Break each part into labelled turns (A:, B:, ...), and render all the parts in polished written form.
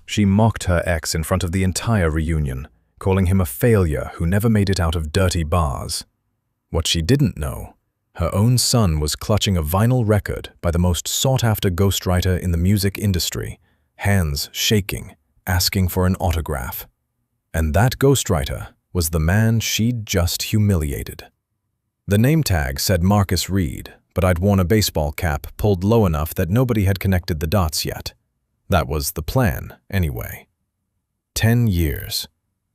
A: She mocked her ex in front of the entire reunion, calling him a failure who never made it out of dirty bars. What she didn't know, her own son was clutching a vinyl record by the most sought-after ghostwriter in the music industry, hands shaking, asking for an autograph. And that ghostwriter was the man she'd just humiliated. The name tag said Marcus Reed, but I'd worn a baseball cap pulled low enough that nobody had connected the dots yet. That was the plan, anyway. 10 years.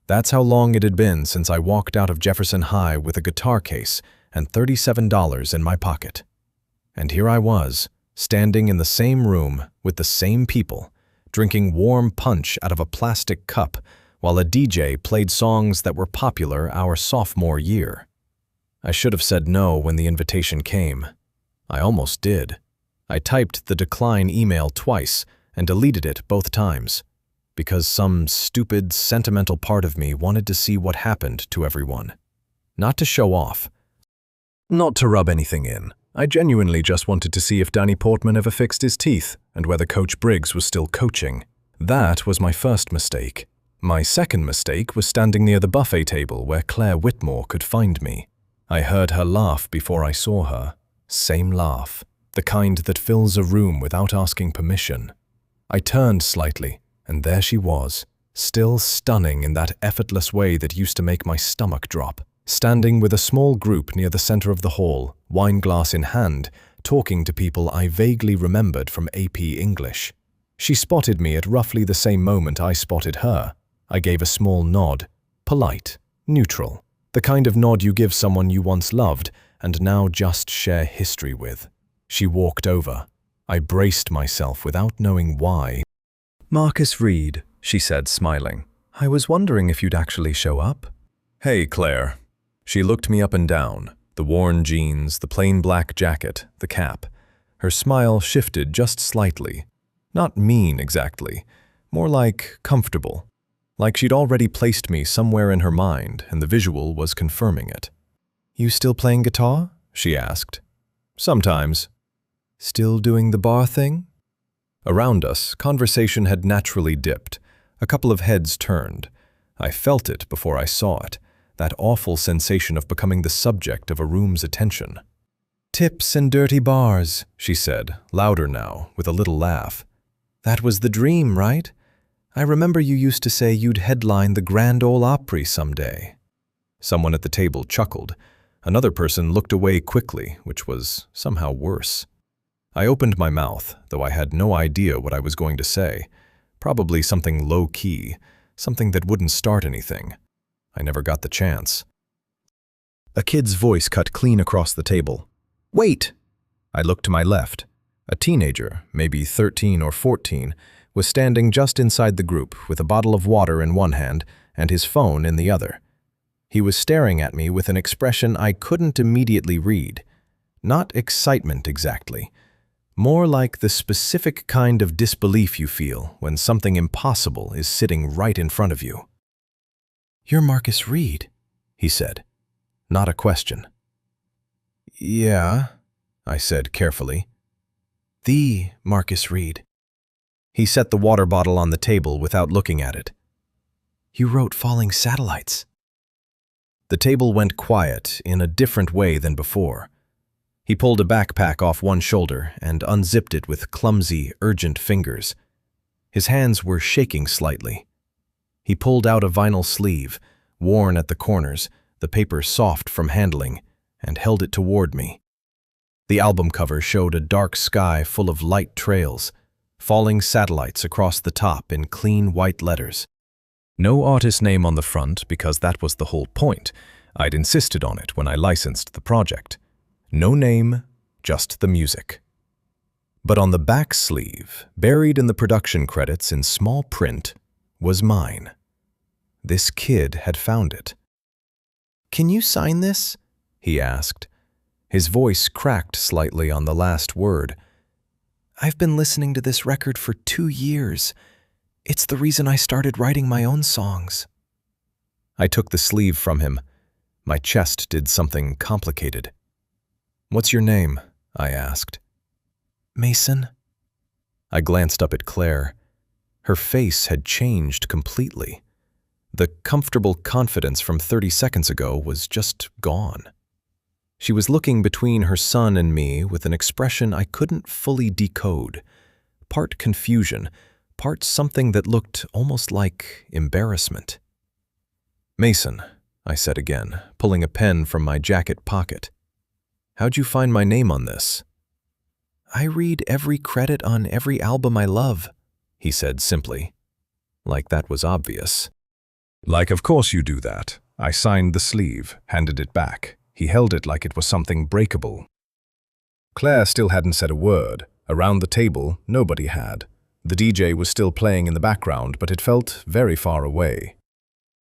A: That's how long it had been since I walked out of Jefferson High with a guitar case and $37 in my pocket. And here I was, standing in the same room with the same people, drinking warm punch out of a plastic cup while a DJ played songs that were popular our sophomore year. I should have said no when the invitation came. I almost did. I typed the decline email twice and deleted it both times, because some stupid, sentimental part of me wanted to see what happened to everyone. Not to show off. Not to rub anything in. I genuinely just wanted to see if Danny Portman ever fixed his teeth and whether Coach Briggs was still coaching. That was my first mistake. My second mistake was standing near the buffet table where Claire Whitmore could find me. I heard her laugh before I saw her. Same laugh. The kind that fills a room without asking permission. I turned slightly, and there she was, still stunning in that effortless way that used to make my stomach drop, standing with a small group near the center of the hall, wine glass in hand, talking to people I vaguely remembered from AP English. She spotted me at roughly the same moment I spotted her. I gave a small nod, polite, neutral, the kind of nod you give someone you once loved and now just share history with. She walked over. I braced myself without knowing why. "Marcus Reed," she said, smiling. "I was wondering if you'd actually show up." "Hey, Claire." She looked me up and down, the worn jeans, the plain black jacket, the cap. Her smile shifted just slightly. Not mean exactly, more like comfortable. Like she'd already placed me somewhere in her mind and the visual was confirming it. "You still playing guitar?" she asked. "Sometimes." "Still doing the bar thing?" Around us, conversation had naturally dipped. A couple of heads turned. I felt it before I saw it, that awful sensation of becoming the subject of a room's attention. "Tips and dirty bars," she said, louder now, with a little laugh. "That was the dream, right? I remember you used to say you'd headline the Grand Ole Opry someday." Someone at the table chuckled. Another person looked away quickly, which was somehow worse. I opened my mouth, though I had no idea what I was going to say. Probably something low-key, something that wouldn't start anything. I never got the chance. A kid's voice cut clean across the table. "Wait!" I looked to my left. A teenager, maybe 13 or 14, was standing just inside the group with a bottle of water in one hand and his phone in the other. He was staring at me with an expression I couldn't immediately read. Not excitement exactly. More like the specific kind of disbelief you feel when something impossible is sitting right in front of you. "You're Marcus Reed," he said. Not a question. "Yeah," I said carefully. "The Marcus Reed." He set the water bottle on the table without looking at it. "You wrote Falling Satellites." The table went quiet in a different way than before. He pulled a backpack off one shoulder and unzipped it with clumsy, urgent fingers. His hands were shaking slightly. He pulled out a vinyl sleeve, worn at the corners, the paper soft from handling, and held it toward me. The album cover showed a dark sky full of light trails, falling satellites across the top in clean white letters. No artist name on the front because that was the whole point. I'd insisted on it when I licensed the project. No name, just the music. But on the back sleeve, buried in the production credits in small print, was mine. This kid had found it. "Can you sign this?" he asked. His voice cracked slightly on the last word. "I've been listening to this record for 2 years. It's the reason I started writing my own songs." I took the sleeve from him. My chest did something complicated. "What's your name?" I asked. "Mason." I glanced up at Claire. Her face had changed completely. The comfortable confidence from 30 seconds ago was just gone. She was looking between her son and me with an expression I couldn't fully decode, part confusion, part something that looked almost like embarrassment. "Mason," I said again, pulling a pen from my jacket pocket. "How'd you find my name on this?" "I read every credit on every album I love," he said simply. Like that was obvious.
B: "Like, of course you do that." I signed the sleeve, handed it back. He held it like it was something breakable. Claire still hadn't said a word. Around the table, nobody had. The DJ was still playing in the background, but it felt very far away.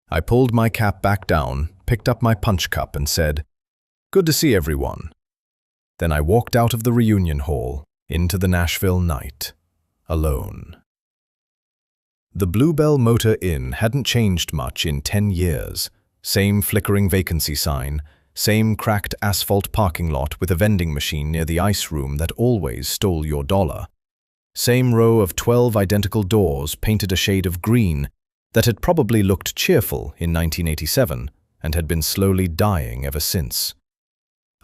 B: I pulled my cap back down, picked up my punch cup and said, "Good to see everyone." Then I walked out of the reunion hall, into the Nashville night, alone. The Bluebell Motor Inn hadn't changed much in 10 years. Same flickering vacancy sign, same cracked asphalt parking lot with a vending machine near the ice room that always stole your dollar. Same row of 12 identical doors painted a shade of green that had probably looked cheerful in 1987 and had been slowly dying ever since.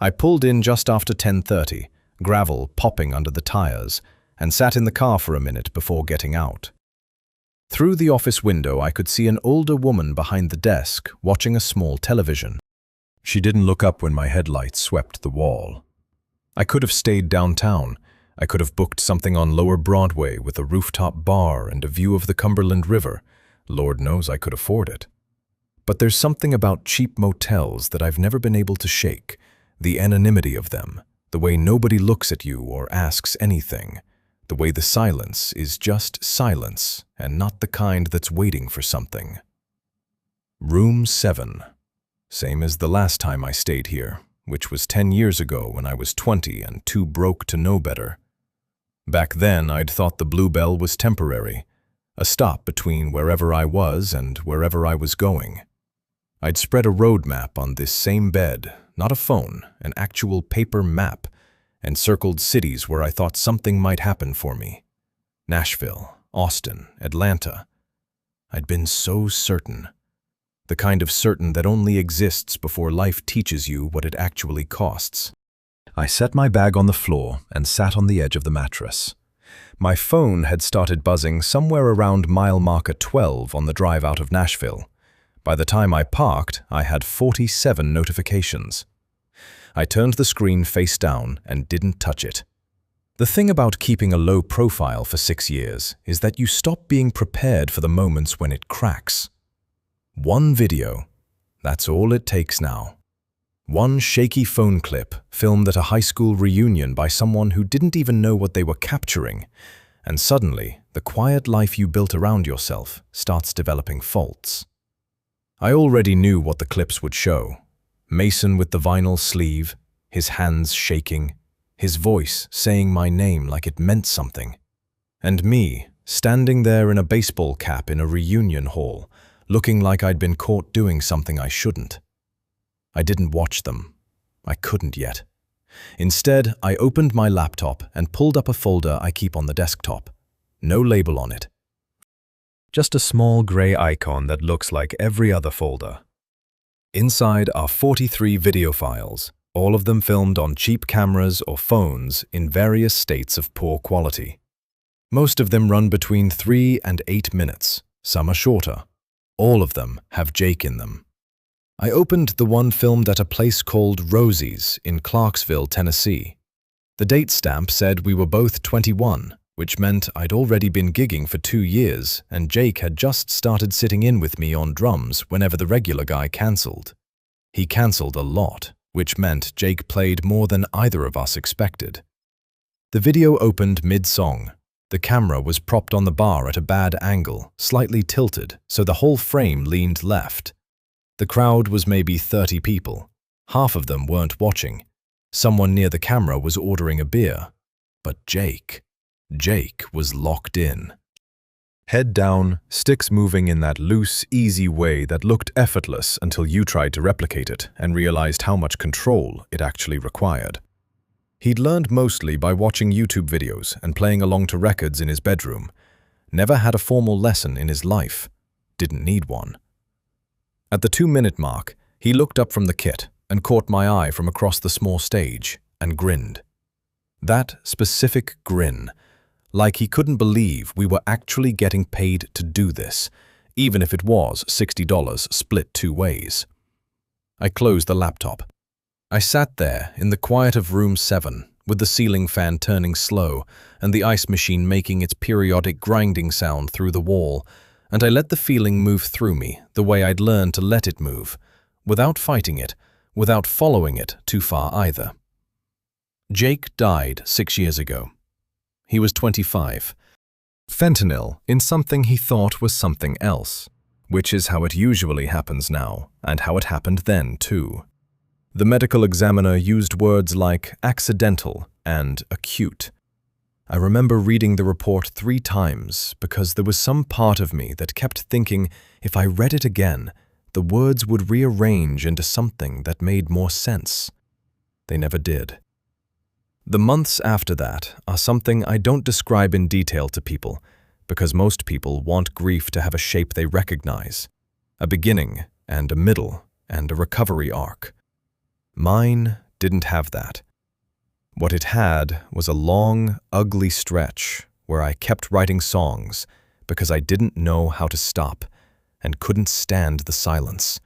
B: I pulled in just after 10:30, gravel popping under the tires, and sat in the car for a minute before getting out. Through the office window, I could see an older woman behind the desk watching a small television. She didn't look up when my headlights swept the wall. I could have stayed downtown. I could have booked something on Lower Broadway with a rooftop bar and a view of the Cumberland River. Lord knows I could afford it. But there's something about cheap motels that I've never been able to shake. The anonymity of them, the way nobody looks at you or asks anything, the way the silence is just silence and not the kind that's waiting for something. Room 7. Same as the last time I stayed here, which was 10 years ago when I was 20 and too broke to know better. Back then, I'd thought the Bluebell was temporary, a stop between wherever I was and wherever I was going. I'd spread a road map on this same bed, not a phone, an actual paper map, and circled cities where I thought something might happen for me. Nashville, Austin, Atlanta. I'd been so certain. The kind of certain that only exists before life teaches you what it actually costs. I set my bag on the floor and sat on the edge of the mattress. My phone had started buzzing somewhere around mile marker 12 on the drive out of Nashville. By the time I parked, I had 47 notifications. I turned the screen face down and didn't touch it. The thing about keeping a low profile for 6 years is that you stop being prepared for the moments when it cracks. One video, that's all it takes now. One shaky phone clip filmed at a high school reunion by someone who didn't even know what they were capturing, and suddenly the quiet life you built around yourself starts developing faults. I already knew what the clips would show. Mason with the vinyl sleeve, his hands shaking, his voice saying my name like it meant something. And me, standing there in a baseball cap in a reunion hall, looking like I'd been caught doing something I shouldn't. I didn't watch them. I couldn't yet. Instead, I opened my laptop and pulled up a folder I keep on the desktop. No label on it. Just a small gray icon that looks like every other folder. Inside are 43 video files, all of them filmed on cheap cameras or phones in various states of poor quality. Most of them run between 3 and 8 minutes. Some are shorter. All of them have Jake in them. I opened the one filmed at a place called Rosie's in Clarksville, Tennessee. The date stamp said we were both 21, which meant I'd already been gigging for 2 years and Jake had just started sitting in with me on drums whenever the regular guy cancelled. He cancelled a lot, which meant Jake played more than either of us expected. The video opened mid-song. The camera was propped on the bar at a bad angle, slightly tilted, so the whole frame leaned left. The crowd was maybe 30 people. Half of them weren't watching. Someone near the camera was ordering a beer. But Jake was locked in. Head down, sticks moving in that loose, easy way that looked effortless until you tried to replicate it and realized how much control it actually required. He'd learned mostly by watching YouTube videos and playing along to records in his bedroom.
A: never had a formal lesson in his life, didn't need one. At the 2-minute mark, he looked up from the kit and caught my eye from across the small stage and grinned. That specific grin, like he couldn't believe we were actually getting paid to do this, even if it was $60 split 2 ways. I closed the laptop. I sat there in the quiet of room 7, with the ceiling fan turning slow and the ice machine making its periodic grinding sound through the wall, and I let the feeling move through me the way I'd learned to let it move, without fighting it, without following it too far either. Jake died 6 years ago. He was 25. Fentanyl in something he thought was something else, which is how it usually happens now, and how it happened then too. The medical examiner used words like accidental and acute. I remember reading the report 3 times because there was some part of me that kept thinking if I read it again, the words would rearrange into something that made more sense. They never did. The months after that are something I don't describe in detail to people, because most people want grief to have a shape they recognize, a beginning and a middle and a recovery arc. Mine didn't have that. What it had was a long, ugly stretch where I kept writing songs because I didn't know how to stop and couldn't stand the silence.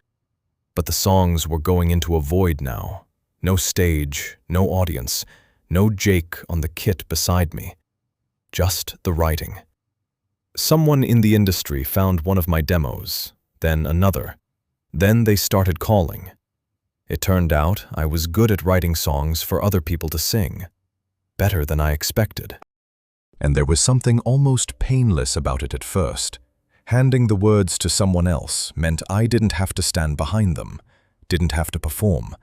A: But the songs were going into a void now. No stage, no audience, no Jake on the kit beside me. Just the writing. Someone in the industry found one of my demos, then another. Then they started calling. It turned out I was good at writing songs for other people to sing. Better than I expected. And there was something almost painless about it at first. Handing the words to someone else meant I didn't have to stand behind them, didn't have to perform,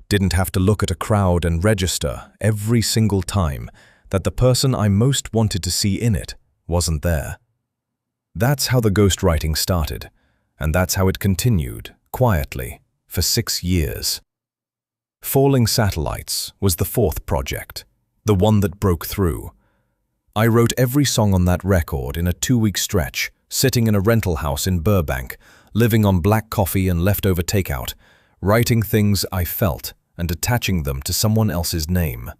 A: didn't have to look at a crowd and register every single time that the person I most wanted to see in it wasn't there. That's how the ghostwriting started, and that's how it continued, quietly, for 6 years. Falling Satellites was the 4th project, the one that broke through. I wrote every song on that record in a 2-week stretch, sitting in a rental house in Burbank, living on black coffee and leftover takeout, writing things I felt and attaching them to someone else's name.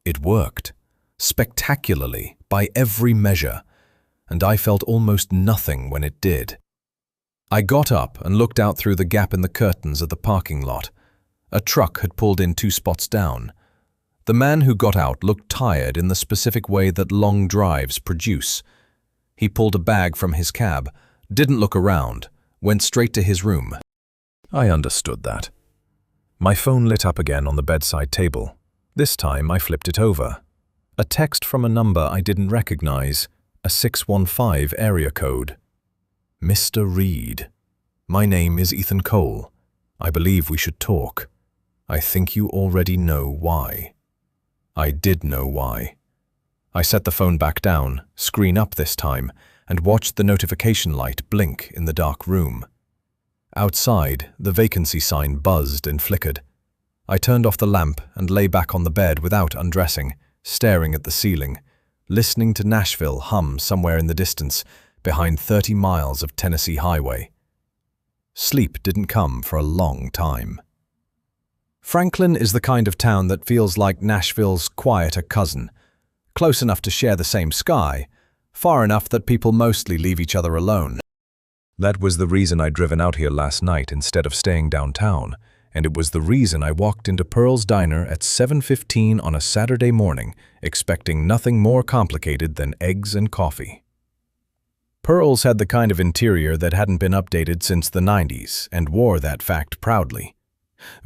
A: It worked, spectacularly, by every measure, and I felt almost nothing when it did. I got up and looked out through the gap in the curtains of the parking lot. A truck had pulled in 2 spots down. The man who got out looked tired in the specific way that long drives produce. He pulled a bag from his cab, didn't look around, went straight to his room. I understood that. My phone lit up again on the bedside table. This time I flipped it over. A text from a number I didn't recognize, a 615 area code. Mr. Reed. My name is Ethan Cole. I believe we should talk. I think you already know why. I did know why. I set the phone back down, screen up this time, and watched the notification light blink in the dark room. Outside, the vacancy sign buzzed and flickered. I turned off the lamp and lay back on the bed without undressing, staring at the ceiling, listening to Nashville hum somewhere in the distance, behind 30 miles of Tennessee highway. Sleep didn't come for a long time. Franklin is the kind of town that feels like Nashville's quieter cousin, close enough to share the same sky, far enough that people mostly leave each other alone. That was the reason I'd driven out here last night instead of staying downtown, and it was the reason I walked into Pearl's Diner at 7:15 on a Saturday morning, expecting nothing more complicated than eggs and coffee. Pearl's had the kind of interior that hadn't been updated since the 90s and wore that fact proudly.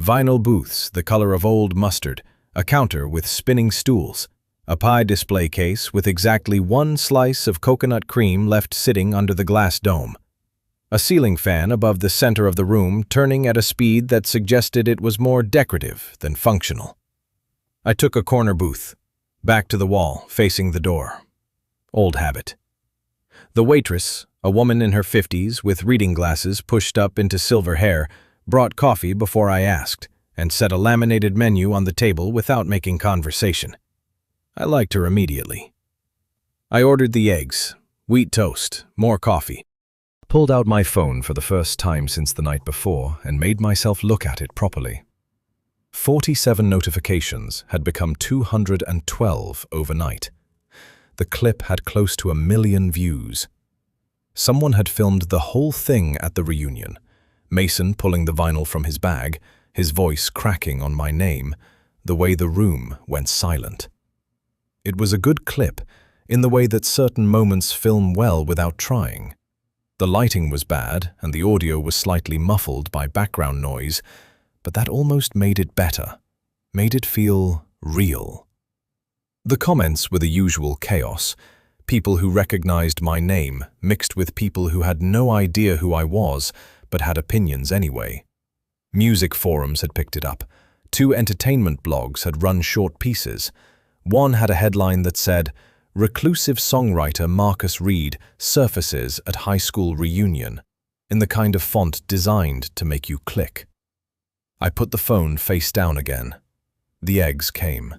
A: Vinyl booths the color of old mustard, a counter with spinning stools, a pie display case with exactly 1 slice of coconut cream left sitting under the glass dome, a ceiling fan above the center of the room turning at a speed that suggested it was more decorative than functional. I took a corner booth, back to the wall, facing the door. Old habit. The waitress, a woman in her 50s with reading glasses pushed up into silver hair, brought coffee before I asked, and set a laminated menu on the table without making conversation. I liked her immediately. I ordered the eggs, Wheat toast, more coffee. Pulled out my phone for the first time since the night before and made myself look at it properly. 47 notifications had become 212 overnight. The clip had close to 1 million views. Someone had filmed the whole thing at the reunion. Mason pulling the vinyl from his bag, his voice cracking on my name, the way the room went silent. It was a good clip, in the way that certain moments film well without trying. The lighting was bad, and the audio was slightly muffled by background noise, but that almost made it better, made it feel real. The comments were the usual chaos, people who recognized my name mixed with people who had no idea who I was, but had opinions anyway. Music forums had picked it up. 2 entertainment blogs had run short pieces. One had a headline that said, "Reclusive songwriter Marcus Reed surfaces at high school reunion," in the kind of font designed to make you click. I put the phone face down again. The eggs came.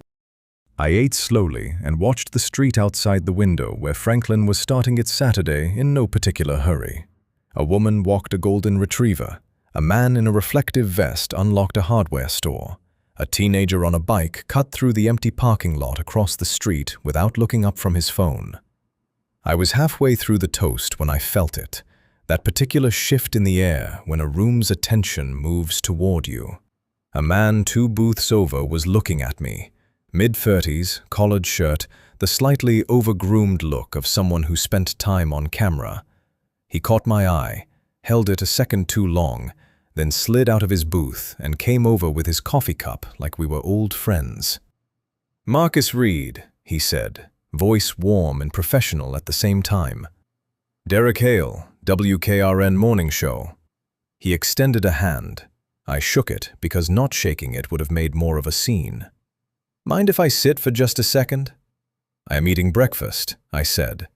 A: I ate slowly and watched the street outside the window where Franklin was starting its Saturday in no particular hurry. A woman walked a golden retriever. A man in a reflective vest unlocked a hardware store. A teenager on a bike cut through the empty parking lot across the street without looking up from his phone. I was halfway through the toast when I felt it, that particular shift in the air when a room's attention moves toward you. A man 2 booths over was looking at me, mid-30s, collared shirt, the slightly over-groomed look of someone who spent time on camera. He caught my eye, held it a second too long, then slid out of his booth and came over with his coffee cup like we were old friends. "Marcus Reed," he said, voice warm and professional at the same time. "Derek Hale, WKRN Morning Show." He extended a hand. I shook it because not shaking it would have made more of a scene. "Mind if I sit for just a second?" "I am eating breakfast," I said.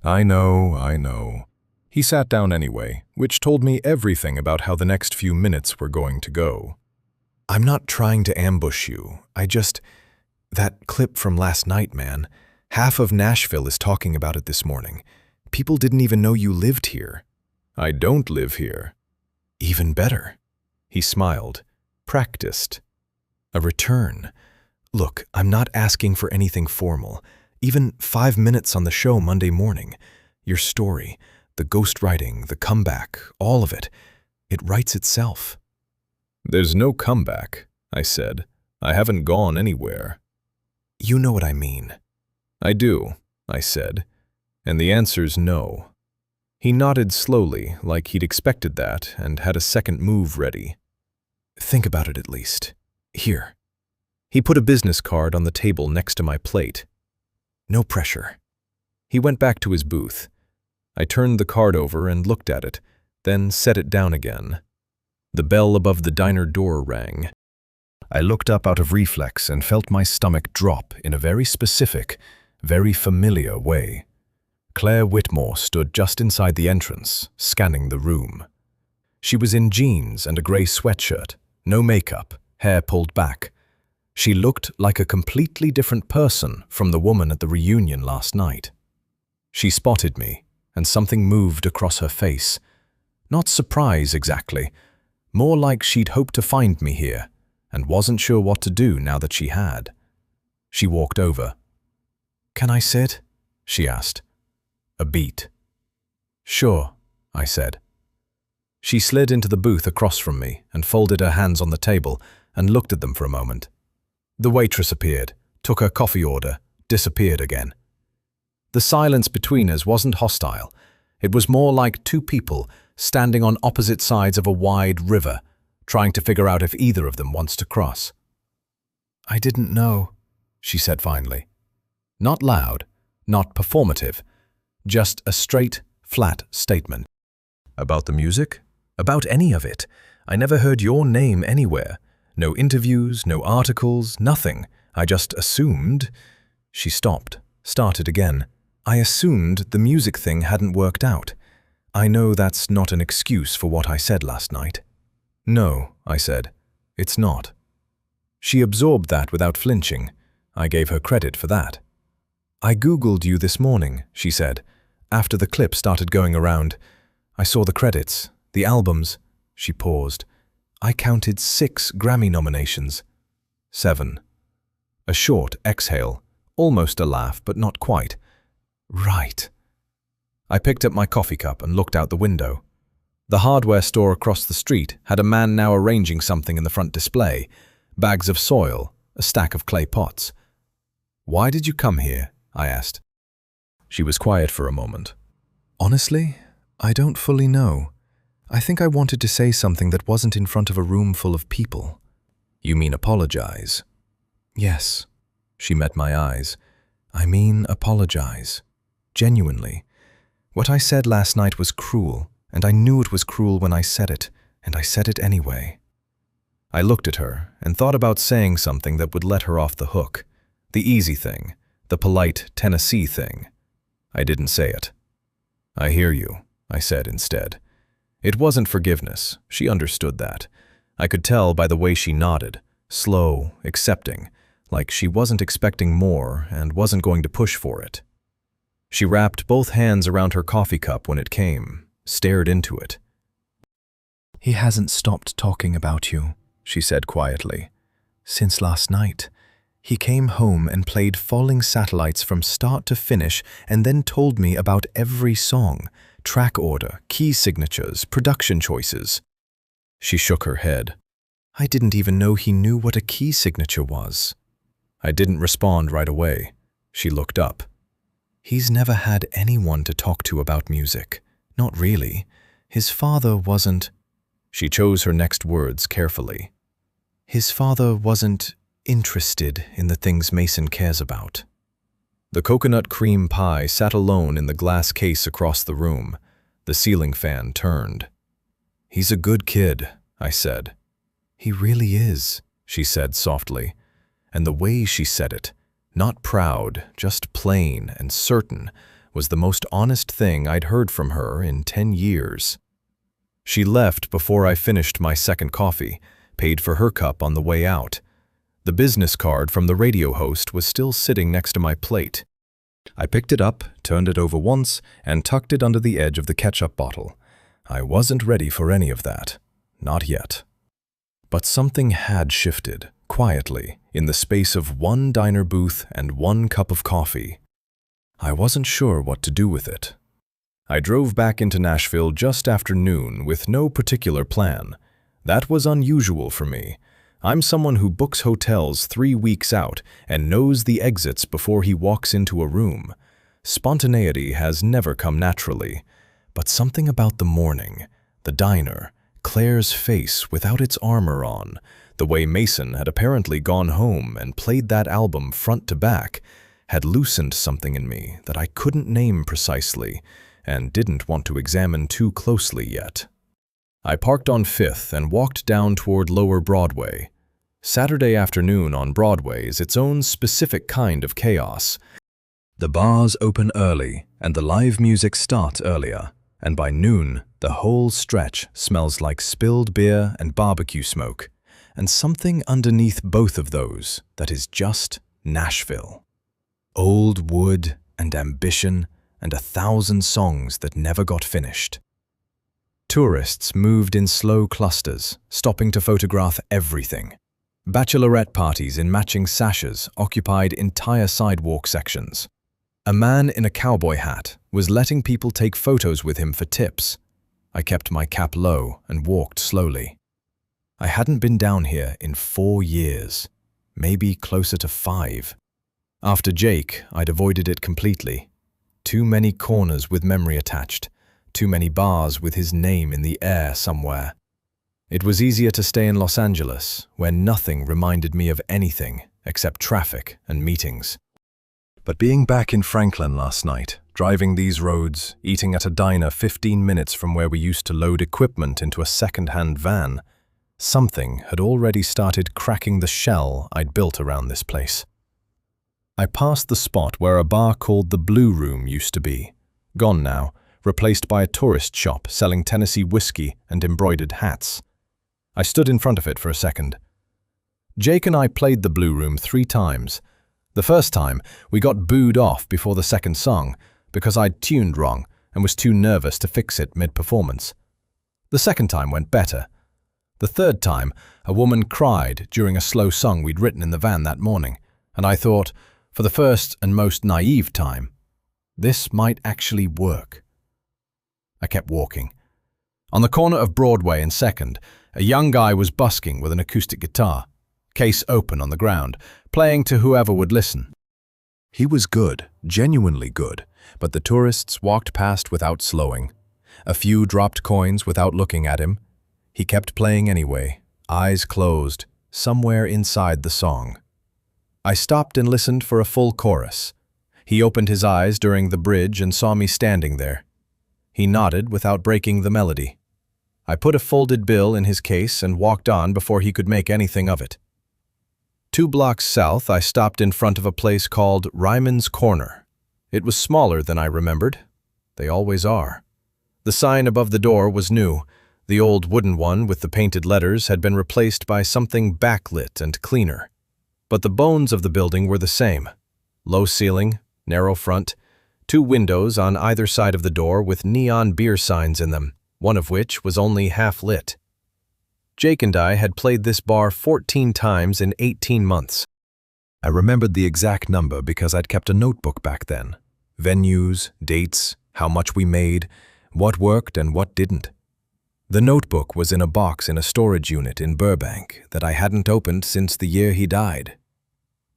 A: I know. He sat down anyway, which told me everything about how the next few minutes were going to go. "I'm not trying to ambush you. That clip from last night, man. Half of Nashville is talking about it this morning. People didn't even know you lived here." "I don't live here." "Even better." He smiled. "Practiced." "A return. Look, I'm not asking for anything formal. Even 5 minutes on the show Monday morning. Your story, the ghostwriting, the comeback, all of it. It writes itself." "There's no comeback," I said. "I haven't gone anywhere." "You know what I mean." "I do," I said. "And the answer's no." He nodded slowly, like he'd expected that, and had a second move ready. "Think about it at least. Here." He put a business card on the table next to my plate. "No pressure." He went back to his booth. I turned the card over and looked at it, then set it down again. The bell above the diner door rang. I looked up out of reflex and felt my stomach drop in a very specific, very familiar way. Claire Whitmore stood just inside the entrance, scanning the room. She was in jeans and a grey sweatshirt, no makeup, hair pulled back. She looked like a completely different person from the woman at the reunion last night. She spotted me, and something moved across her face. Not surprise exactly, more like she'd hoped to find me here, and wasn't sure what to do now that she had. She walked over. "Can I sit?" she asked. A beat. "Sure," I said. She slid into the booth across from me and folded her hands on the table and looked at them for a moment. The waitress appeared, took her coffee order, disappeared again. The silence between us wasn't hostile. It was more like 2 people standing on opposite sides of a wide river, trying to figure out if either of them wants to cross. "I didn't know," she said finally. Not loud, not performative, just a straight, flat statement. "About the music? About any of it. I never heard your name anywhere. No interviews, no articles, nothing. I just assumed." She stopped, started again. "I assumed the music thing hadn't worked out. I know that's not an excuse for what I said last night." "No," I said. "It's not." She absorbed that without flinching. I gave her credit for that. "I Googled you this morning," she said. after the clip started going around, I saw the credits, the albums. She paused. I counted 6 Grammy nominations. 7. A short exhale, almost a laugh, but not quite. Right. I picked up my coffee cup and looked out the window. The hardware store across the street had a man now arranging something in the front display. Bags of soil, a stack of clay pots. "Why did you come here?" I asked. She was quiet for a moment. "Honestly, I don't fully know. I think I wanted to say something that wasn't in front of a room full of people." "You mean apologize?" "Yes." She met my eyes. "I mean apologize. Genuinely. What I said last night was cruel, and I knew it was cruel when I said it, and I said it anyway." I looked at her and thought about saying something that would let her off the hook. The easy thing, the polite Tennessee thing. I didn't say it. "I hear you," I said instead. It wasn't forgiveness. She understood that. I could tell by the way she nodded, slow, accepting, like she wasn't expecting more and wasn't going to push for it. She wrapped both hands around her coffee cup when it came, stared into it. "He hasn't stopped talking about you," she said quietly. "Since last night. He came home and played Falling Satellites from start to finish and then told me about every song, track order, key signatures, production choices." She shook her head. "I didn't even know he knew what a key signature was." I didn't respond right away. She looked up. "He's never had anyone to talk to about music. Not really. His father wasn't—" She chose her next words carefully. "His father wasn't interested in the things Mason cares about." The coconut cream pie sat alone in the glass case across the room. The ceiling fan turned. "He's a good kid," I said. "He really is," she said softly. And the way she said it, not proud, just plain and certain, was the most honest thing I'd heard from her in 10 years. She left before I finished my second coffee, paid for her cup on the way out. The business card from the radio host was still sitting next to my plate. I picked it up, turned it over once, and tucked it under the edge of the ketchup bottle. I wasn't ready for any of that. Not yet. But something had shifted, quietly, in the space of one diner booth and one cup of coffee. I wasn't sure what to do with it. I drove back into Nashville just after noon with no particular plan. That was unusual for me. I'm someone who books hotels 3 weeks out and knows the exits before he walks into a room. Spontaneity has never come naturally. But something about the morning, the diner, Claire's face without its armor on, the way Mason had apparently gone home and played that album front to back, had loosened something in me that I couldn't name precisely and didn't want to examine too closely yet. I parked on 5th and walked down toward Lower Broadway. Saturday afternoon on Broadway is its own specific kind of chaos. The bars open early and the live music starts earlier, and by noon, the whole stretch smells like spilled beer and barbecue smoke, and something underneath both of those that is just Nashville. Old wood and ambition and 1,000 songs that never got finished. Tourists moved in slow clusters, stopping to photograph everything. Bachelorette parties in matching sashes occupied entire sidewalk sections. A man in a cowboy hat was letting people take photos with him for tips. I kept my cap low and walked slowly. I hadn't been down here in 4 years, maybe closer to 5. After Jake, I'd avoided it completely. Too many corners with memory attached, too many bars with his name in the air somewhere. It was easier to stay in Los Angeles, where nothing reminded me of anything except traffic and meetings. But being back in Franklin last night, driving these roads, eating at a diner 15 minutes from where we used to load equipment into a second-hand van, something had already started cracking the shell I'd built around this place. I passed the spot where a bar called the Blue Room used to be, gone now, replaced by a tourist shop selling Tennessee whiskey and embroidered hats. I stood in front of it for a second. Jake and I played the Blue Room 3 times. The first time, we got booed off before the second song, because I'd tuned wrong and was too nervous to fix it mid-performance. The second time went better. The third time, a woman cried during a slow song we'd written in the van that morning, and I thought, for the first and most naive time, this might actually work. I kept walking. On the corner of Broadway and 2nd, a young guy was busking with an acoustic guitar, case open on the ground, playing to whoever would listen. He was good, genuinely good, but the tourists walked past without slowing. A few dropped coins without looking at him. He kept playing anyway, eyes closed, somewhere inside the song. I stopped and listened for a full chorus. He opened his eyes during the bridge and saw me standing there. He nodded without breaking the melody. I put a folded bill in his case and walked on before he could make anything of it. 2 blocks south, I stopped in front of a place called Ryman's Corner. It was smaller than I remembered. They always are. The sign above the door was new. The old wooden one with the painted letters had been replaced by something backlit and cleaner. But the bones of the building were the same. Low ceiling, narrow front, 2 windows on either side of the door with neon beer signs in them, one of which was only half lit. Jake and I had played this bar 14 times in 18 months. I remembered the exact number because I'd kept a notebook back then. Venues, dates, how much we made, what worked and what didn't. The notebook was in a box in a storage unit in Burbank that I hadn't opened since the year he died.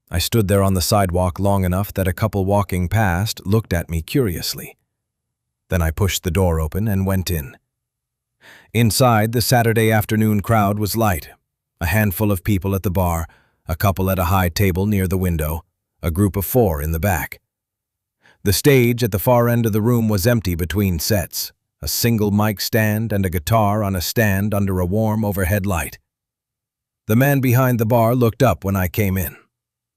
A: I stood there on the sidewalk long enough that a couple walking past looked at me curiously. Then I pushed the door open and went in. Inside, the Saturday afternoon crowd was light. A handful of people at the bar, a couple at a high table near the window, a group of 4 in the back. The stage at the far end of the room was empty between sets, a single mic stand and a guitar on a stand under a warm overhead light. The man behind the bar looked up when I came in.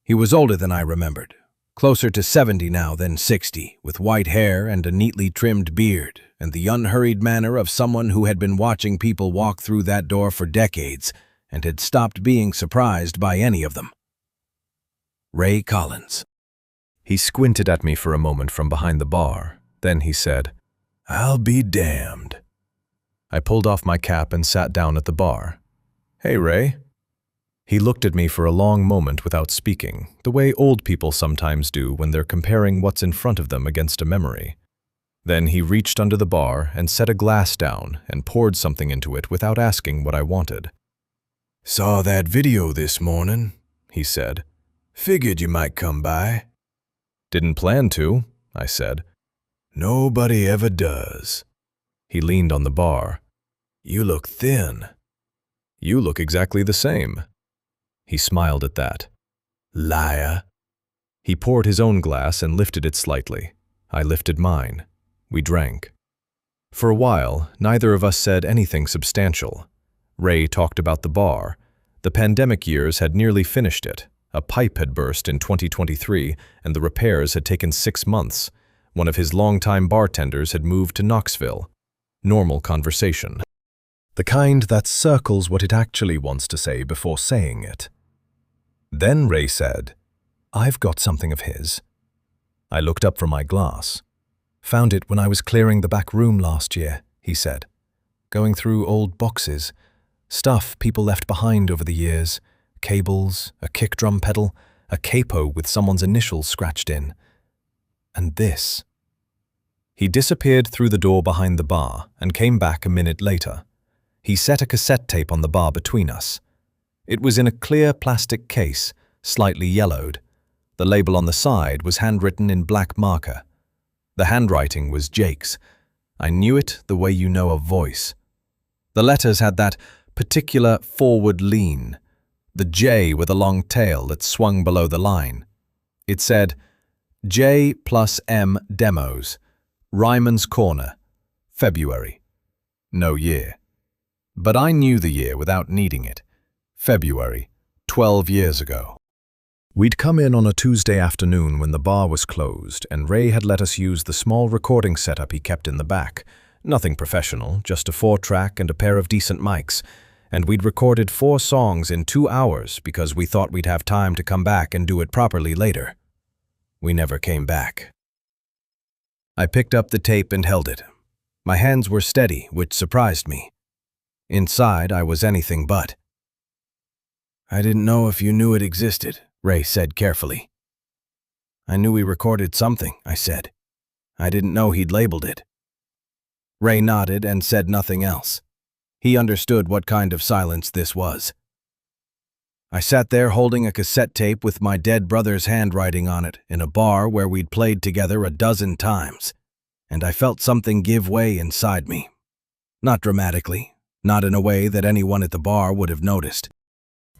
A: He was older than I remembered, closer to 70 now than 60, with white hair and a neatly trimmed beard, and the unhurried manner of someone who had been watching people walk through that door for decades and had stopped being surprised by any of them. Ray Collins. He squinted at me for a moment from behind the bar. Then he said, "I'll be damned." I pulled off my cap and sat down at the bar. "Hey, Ray." He looked at me for a long moment without speaking, the way old people sometimes do when they're comparing what's in front of them against a memory. Then he reached under the bar and set a glass down and poured something into it without asking what I wanted. "Saw that video this morning," he said. "Figured you might come by." "Didn't plan to," I said. "Nobody ever does." He leaned on the bar. "You look thin." "You look exactly the same." He smiled at that. "Liar." He poured his own glass and lifted it slightly. I lifted mine. We drank. For a while, neither of us said anything substantial. Ray talked about the bar. The pandemic years had nearly finished it. A pipe had burst in 2023, and the repairs had taken 6 months. One of his longtime bartenders had moved to Knoxville. Normal conversation. The kind that circles what it actually wants to say before saying it. Then Ray said, "I've got something of his." I looked up from my glass. "Found it when I was clearing the back room last year," he said. "Going through old boxes. Stuff people left behind over the years. Cables, a kick drum pedal, a capo with someone's initials scratched in. And this." He disappeared through the door behind the bar and came back a minute later. He set a cassette tape on the bar between us. It was in a clear plastic case, slightly yellowed. The label on the side was handwritten in black marker. The handwriting was Jake's. I knew it the way you know a voice. The letters had that particular forward lean, the J with a long tail that swung below the line. It said, J+M Demos, Ryman's Corner, February. No year. But I knew the year without needing it. February, 12 years ago. We'd come in on a Tuesday afternoon when the bar was closed, and Ray had let us use the small recording setup he kept in the back. Nothing professional, just a 4-track and a pair of decent mics. And we'd recorded 4 songs in 2 hours because we thought we'd have time to come back and do it properly later. We never came back.
B: I picked up the tape and held it. My hands were steady, which surprised me. Inside, I was anything but. "I didn't know if you knew it existed," Ray said carefully. "I knew he recorded something," I said. "I didn't know he'd labeled it." Ray nodded and said nothing else. He understood what kind of silence this was. I sat there holding a cassette tape with my dead brother's handwriting on it in a bar where we'd played together a dozen times, and I felt something give way inside me. Not dramatically, not in a way that anyone at the bar would have noticed.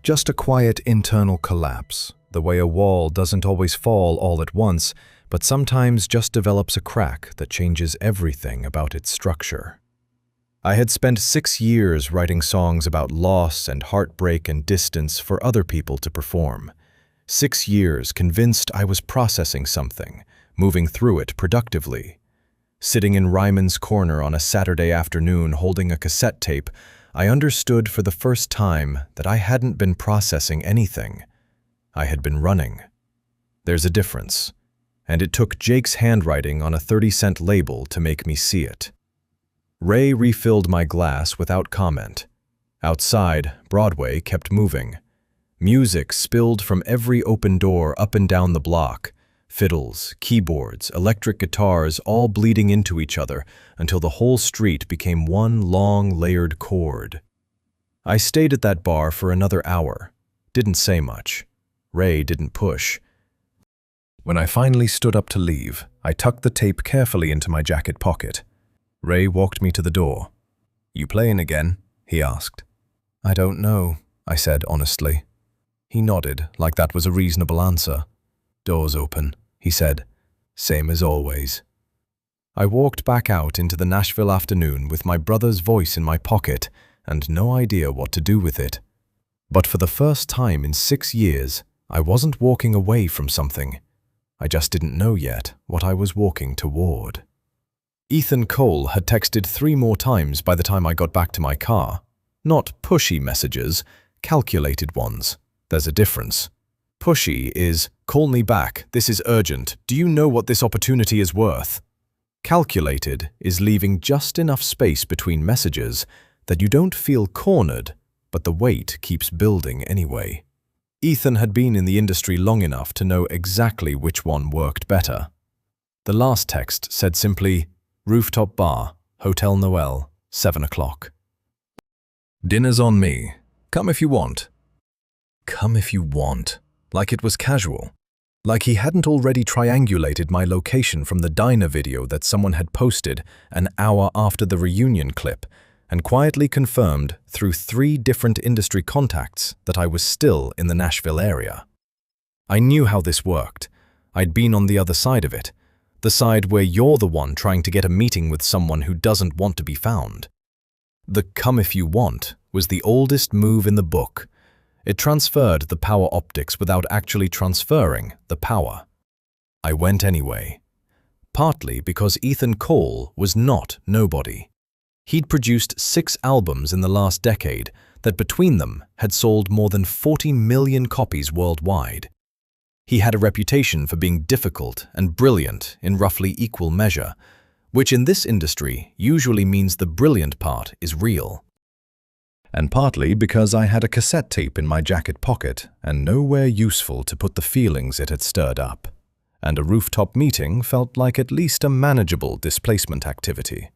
A: Just a quiet internal collapse, the way a wall doesn't always fall all at once, but sometimes just develops a crack that changes everything about its structure. I had spent 6 years writing songs about loss and heartbreak and distance for other people to perform. 6 years convinced I was processing something, moving through it productively. Sitting in Ryman's corner on a Saturday afternoon holding a cassette tape, I understood for the first time that I hadn't been processing anything. I had been running. There's a difference, and it took Jake's handwriting on a 30-cent label to make me see it. Ray refilled my glass without comment. Outside, Broadway kept moving. Music spilled from every open door up and down the block. Fiddles, keyboards, electric guitars all bleeding into each other until the whole street became one long, layered chord. I stayed at that bar for another hour. Didn't say much. Ray didn't push. When I finally stood up to leave, I tucked the tape carefully into my jacket pocket. Ray walked me to the door. "You playing again?" he asked. "I don't know," I said honestly. He nodded, like that was a reasonable answer. "Door's open," he said. "Same as always." I walked back out into the Nashville afternoon with my brother's voice in my pocket and no idea what to do with it. But for the first time in 6 years, I wasn't walking away from something. I just didn't know yet what I was walking toward. Ethan Cole had texted 3 more times by the time I got back to my car. Not pushy messages, calculated ones. There's a difference. Pushy is, "Call me back, this is urgent, do you know what this opportunity is worth?" Calculated is leaving just enough space between messages that you don't feel cornered, but the weight keeps building anyway. Ethan had been in the industry long enough to know exactly which one worked better. The last text said simply, "Rooftop bar, Hotel Noel, 7 o'clock. Dinner's on me. Come if you want." Come if you want. Like it was casual. Like he hadn't already triangulated my location from the diner video that someone had posted an hour after the reunion clip and quietly confirmed through 3 different industry contacts that I was still in the Nashville area. I knew how this worked. I'd been on the other side of it. The side where you're the one trying to get a meeting with someone who doesn't want to be found. The "come if you want" was the oldest move in the book. It transferred the power optics without actually transferring the power. I went anyway. Partly because Ethan Cole was not nobody. He'd produced 6 albums in the last decade that between them had sold more than 40 million copies worldwide. He had a reputation for being difficult and brilliant in roughly equal measure, which in this industry usually means the brilliant part is real. And partly because I had a cassette tape in my jacket pocket and nowhere useful to put the feelings it had stirred up. And a rooftop meeting felt like at least a manageable displacement activity.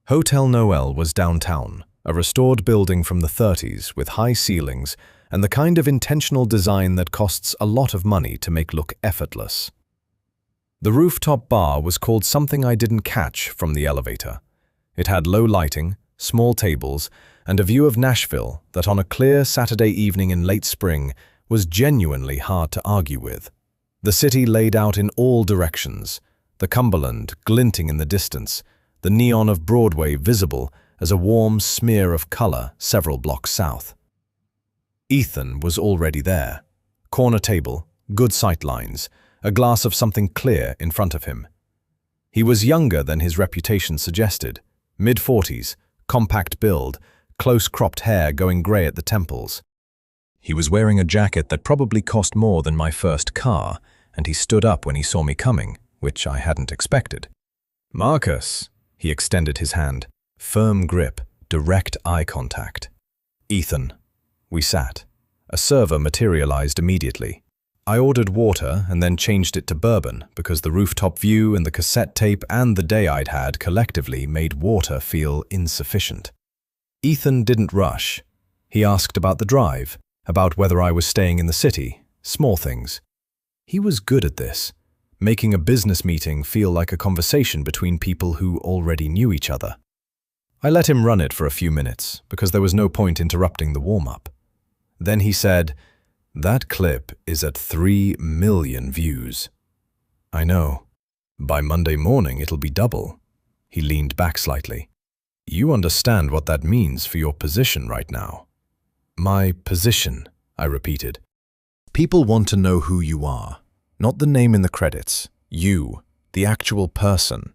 A: Hotel Noel was downtown, a restored building from the 30s with high ceilings and the kind of intentional design that costs a lot of money to make look effortless. The rooftop bar was called something I didn't catch from the elevator. It had low lighting, small tables, and a view of Nashville that on a clear Saturday evening in late spring was genuinely hard to argue with. The city laid out in all directions, the Cumberland glinting in the distance, the neon of Broadway visible as a warm smear of color several blocks south. Ethan was already there. Corner table, good sight lines, a glass of something clear in front of him. He was younger than his reputation suggested, mid-40s, compact build, close-cropped hair going grey at the temples. He was wearing a jacket that probably cost more than my first car, and he stood up when he saw me coming,
B: which I hadn't expected. "Marcus," he extended his hand. Firm grip, direct eye contact. "Ethan." We sat. A server materialized immediately. I ordered water and then changed it to bourbon because the rooftop view and the cassette tape and the day I'd had collectively made water feel insufficient. Ethan didn't rush. He asked about the drive, about whether I was staying in the city, small things. He was good at this, making a business meeting feel like a conversation between people who already knew each other. I let him run it for a few minutes because there was no point interrupting the warm-up. Then he said, "That clip is at 3 million views." "I know. By Monday morning it'll be double." He leaned back slightly. "You understand what that means for your position right now." "My position," I repeated. "People want to know who you are, not the name in the credits. You, the actual person."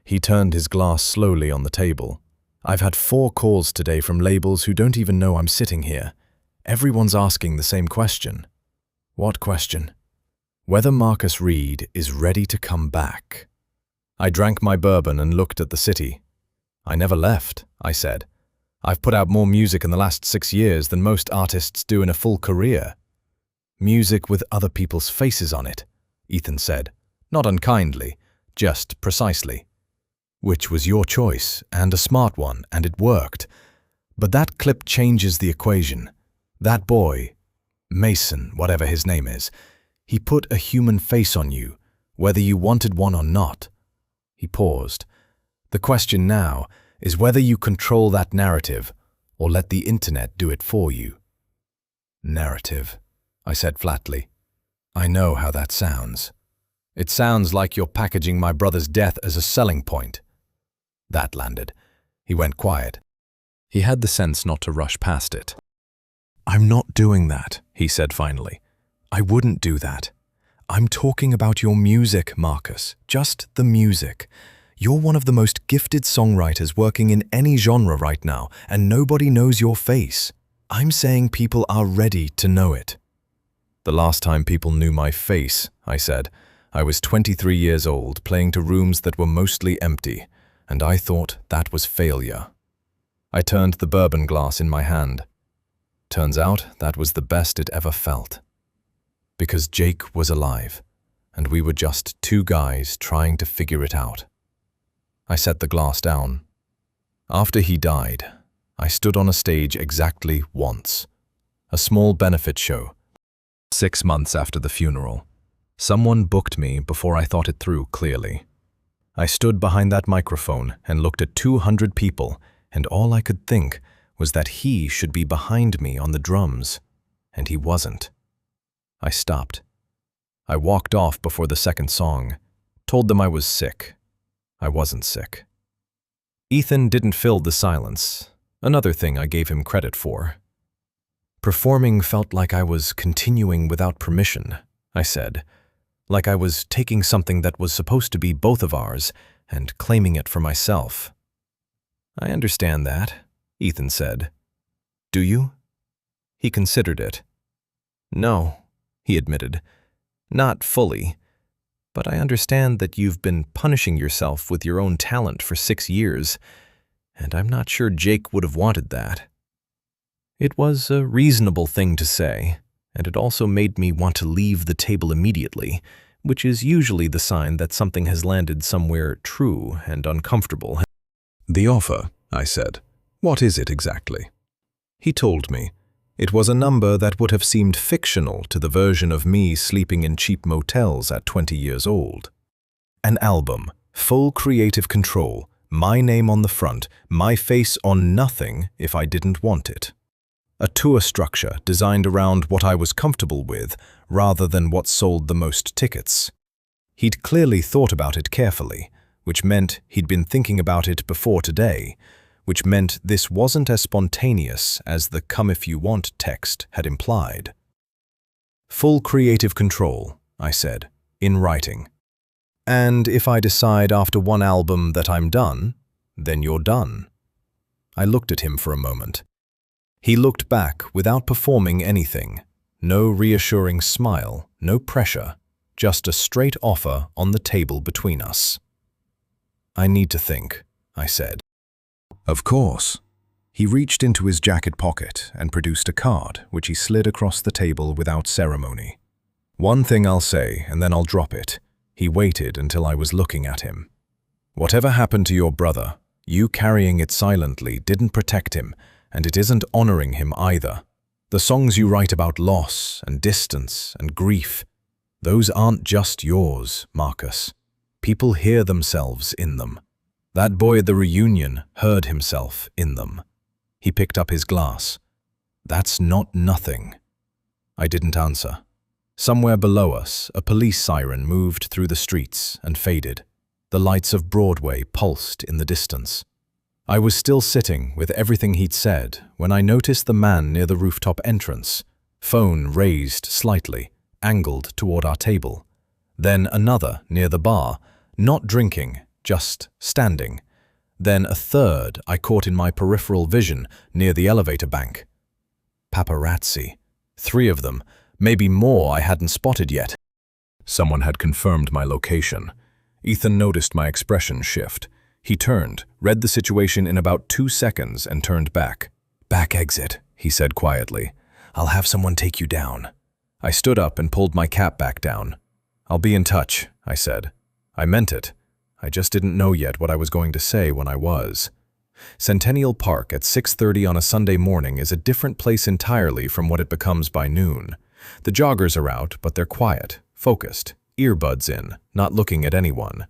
B: He turned his glass slowly on the table. "I've had 4 calls today from labels who don't even know I'm sitting here. Everyone's asking the same question." "What question?" "Whether Marcus Reed is ready to come back." I drank my bourbon and looked at the city. "I never left," I said. "I've put out more music in the last 6 years than most artists do in a full career." "Music with other people's faces on it," Ethan said, not unkindly, just precisely. "Which was your choice, and a smart one, and it worked. But that clip changes the equation. That boy, Mason, whatever his name is, he put a human face on you, whether you wanted one or not." He paused. "The question now is whether you control that narrative or let the internet do it for you." "Narrative," I said flatly. "I know how that sounds. It sounds like you're packaging my brother's death as a selling point." That landed. He went quiet. He had the sense not to rush past it. "I'm not doing that," he said finally. "I wouldn't do that. I'm talking about your music, Marcus, just the music. You're one of the most gifted songwriters working in any genre right now, and nobody knows your face. I'm saying people are ready to know it." "The last time people knew my face," I said, "I was 23 years old, playing to rooms that were mostly empty, and I thought that was failure." I turned the bourbon glass in my hand. Turns out that was the best it ever felt. Because Jake was alive, and we were just 2 guys trying to figure it out. I set the glass down. After he died, I stood on a stage exactly once. A small benefit show. 6 months after the funeral. Someone booked me before I thought it through clearly. I stood behind that microphone and looked at 200 people, and all I could think was that he should be behind me on the drums, and he wasn't. I stopped. I walked off before the second song, told them I was sick. I wasn't sick. Ethan didn't fill the silence, another thing I gave him credit for. "Performing felt like I was continuing without permission," I said, "like I was taking something that was supposed to be both of ours and claiming it for myself." "I understand that," Ethan said. "Do you?" He considered it. "No," he admitted, "not fully. But I understand that you've been punishing yourself with your own talent for 6 years, and I'm not sure Jake would have wanted that." It was a reasonable thing to say, and it also made me want to leave the table immediately, which is usually the sign that something has landed somewhere true and uncomfortable. "The offer," I said. "What is it exactly?" He told me. It was a number that would have seemed fictional to the version of me sleeping in cheap motels at 20 years old. An album, full creative control, my name on the front, my face on nothing if I didn't want it. A tour structure designed around what I was comfortable with rather than what sold the most tickets. He'd clearly thought about it carefully, which meant he'd been thinking about it before today, which meant this wasn't as spontaneous as the "come if you want" text had implied. "Full creative control," I said, in writing. "And if I decide after 1 album that I'm done, then you're done." I looked at him for a moment. He looked back without performing anything. No reassuring smile, no pressure,
A: just a straight offer on the table between us. "I need to think," I said.
B: Of course. He reached into his jacket pocket and produced a card, which he slid across the table without ceremony. "One thing I'll say, and then I'll drop it." He waited until I was looking at him. "Whatever happened to your brother, you carrying it silently didn't protect him, and it isn't honoring him either. The songs you write about loss and distance and grief, those aren't just yours, Marcus. People hear themselves in them. That boy at the reunion heard himself in them." He picked up his glass. "That's not nothing." I didn't answer. Somewhere below us, a police siren moved through the streets and faded. The lights of Broadway pulsed in the distance. I was still sitting with everything he'd said when I noticed the man near the rooftop entrance, phone raised slightly, angled toward our table. Then another near the bar, not drinking, just standing. Then a third I caught in my peripheral vision near the elevator bank. Paparazzi. 3 of them, maybe more I hadn't spotted yet. Someone had confirmed my location. Ethan noticed my expression shift. He turned, read the situation in about 2 seconds and turned back. "Back exit," he said quietly. "I'll have someone take you down." I stood up and pulled my cap back down. "I'll be in touch," I said. I meant it. I just didn't know yet what I was going to say when I was. Centennial Park at 6:30 on a Sunday morning is a different place entirely from what it becomes by noon. The joggers are out, but they're quiet, focused, earbuds in, not looking at anyone.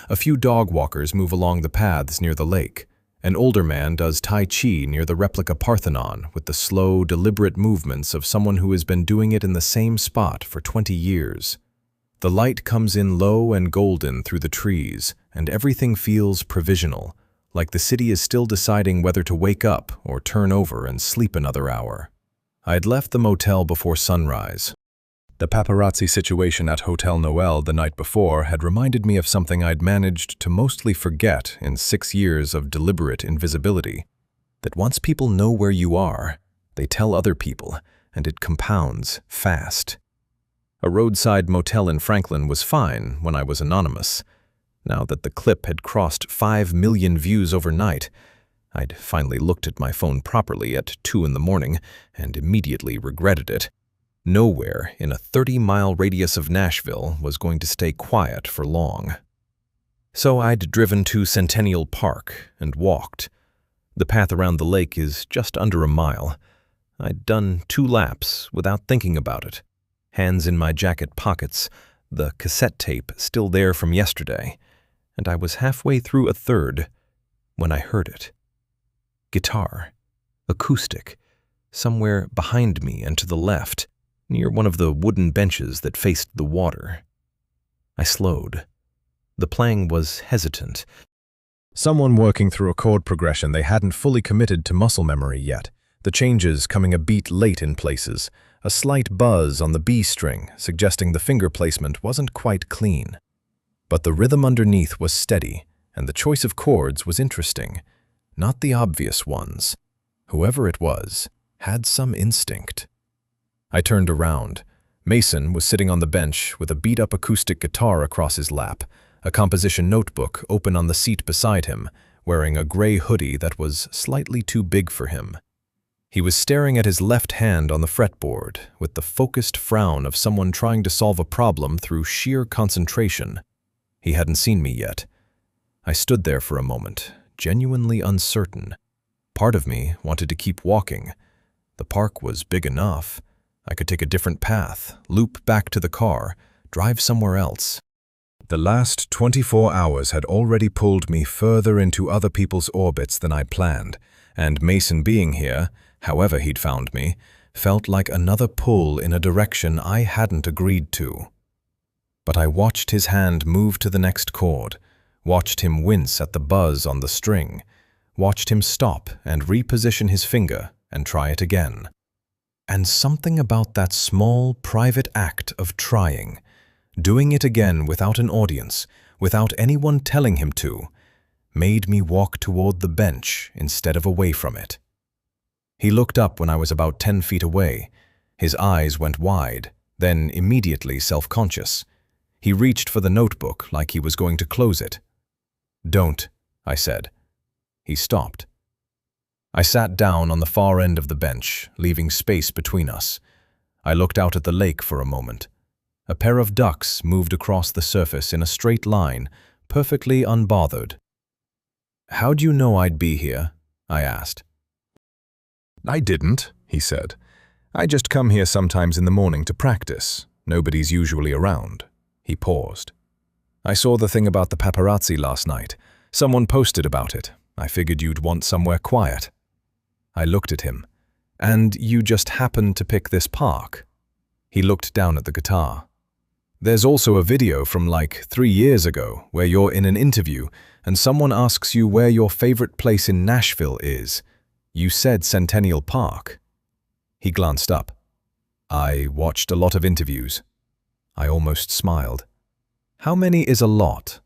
B: A few dog walkers move along the paths near the lake. An older man does Tai Chi near the replica Parthenon with the slow, deliberate movements of someone who has been doing it in the same spot for 20 years. The light comes in low and golden through the trees, and everything feels provisional, like the city is still deciding whether to wake up or turn over and sleep another hour. I had left the motel before sunrise. The paparazzi situation at Hotel Noel the night before had reminded me of something I'd managed to mostly forget in 6 years of deliberate invisibility. That once people know where you are, they tell other people, and it compounds fast. A roadside motel in Franklin was fine when I was anonymous. Now that the clip had crossed 5 million views overnight, I'd finally looked at my phone properly at 2 in the morning and immediately regretted it. Nowhere in a 30-mile radius of Nashville was going to stay quiet for long. So I'd driven to Centennial Park and walked. The path around the lake is just under a mile. I'd done 2 laps without thinking about it. Hands in my jacket pockets, the cassette tape still there from yesterday, and I was halfway through a 3rd when I heard it. Guitar, acoustic, somewhere behind me and to the left, near one of the wooden benches that faced the water. I slowed. The playing was hesitant. Someone working through a chord progression they hadn't fully committed to muscle memory yet, the changes coming a beat late in places, a slight buzz on the B string suggesting the finger placement wasn't quite clean. But the rhythm underneath was steady, and the choice of chords was interesting, not the obvious ones. Whoever it was had some instinct. I turned around. Mason was sitting on the bench with a beat-up acoustic guitar across his lap, a composition notebook open on the seat beside him, wearing a gray hoodie that was slightly too big for him. He was staring at his left hand on the fretboard with the focused frown of someone trying to solve a problem through sheer concentration. He hadn't seen me yet. I stood there for a moment, genuinely uncertain. Part of me wanted to keep walking. The park was big enough. I could take a different path, loop back to the car, drive somewhere else. The last 24 hours had already pulled me further into other people's orbits than I'd planned, and Mason being here, however he'd found me, felt like another pull in a direction I hadn't agreed to. But I watched his hand move to the next chord, watched him wince at the buzz on the string, watched him stop and reposition his finger and try it again. And something about that small, private act of trying, doing it again without an audience, without anyone telling him to, made me walk toward the bench instead of away from it. He looked up when I was about 10 feet away. His eyes went wide, then immediately self-conscious.
A: He reached for the notebook like he was going to close it. "Don't," I said. He stopped. I sat down on the far end of the bench, leaving space between us. I looked out at the lake for a moment. A pair of ducks moved across the surface in a straight line, perfectly unbothered. "How'd you know I'd be here?" I asked.
B: "I didn't," he said. "I just come here sometimes in the morning to practice. Nobody's usually around." He paused. "I saw the thing about the paparazzi last night. Someone posted about it. I figured you'd want somewhere quiet." I looked at him. "And you just happened to pick this park?" He looked down at the guitar. "There's also a video from like 3 years ago where you're in an interview and someone asks you where your favorite place in Nashville is. You said Centennial Park." He glanced up. "I watched a lot of interviews." I almost smiled. "How many is a lot?"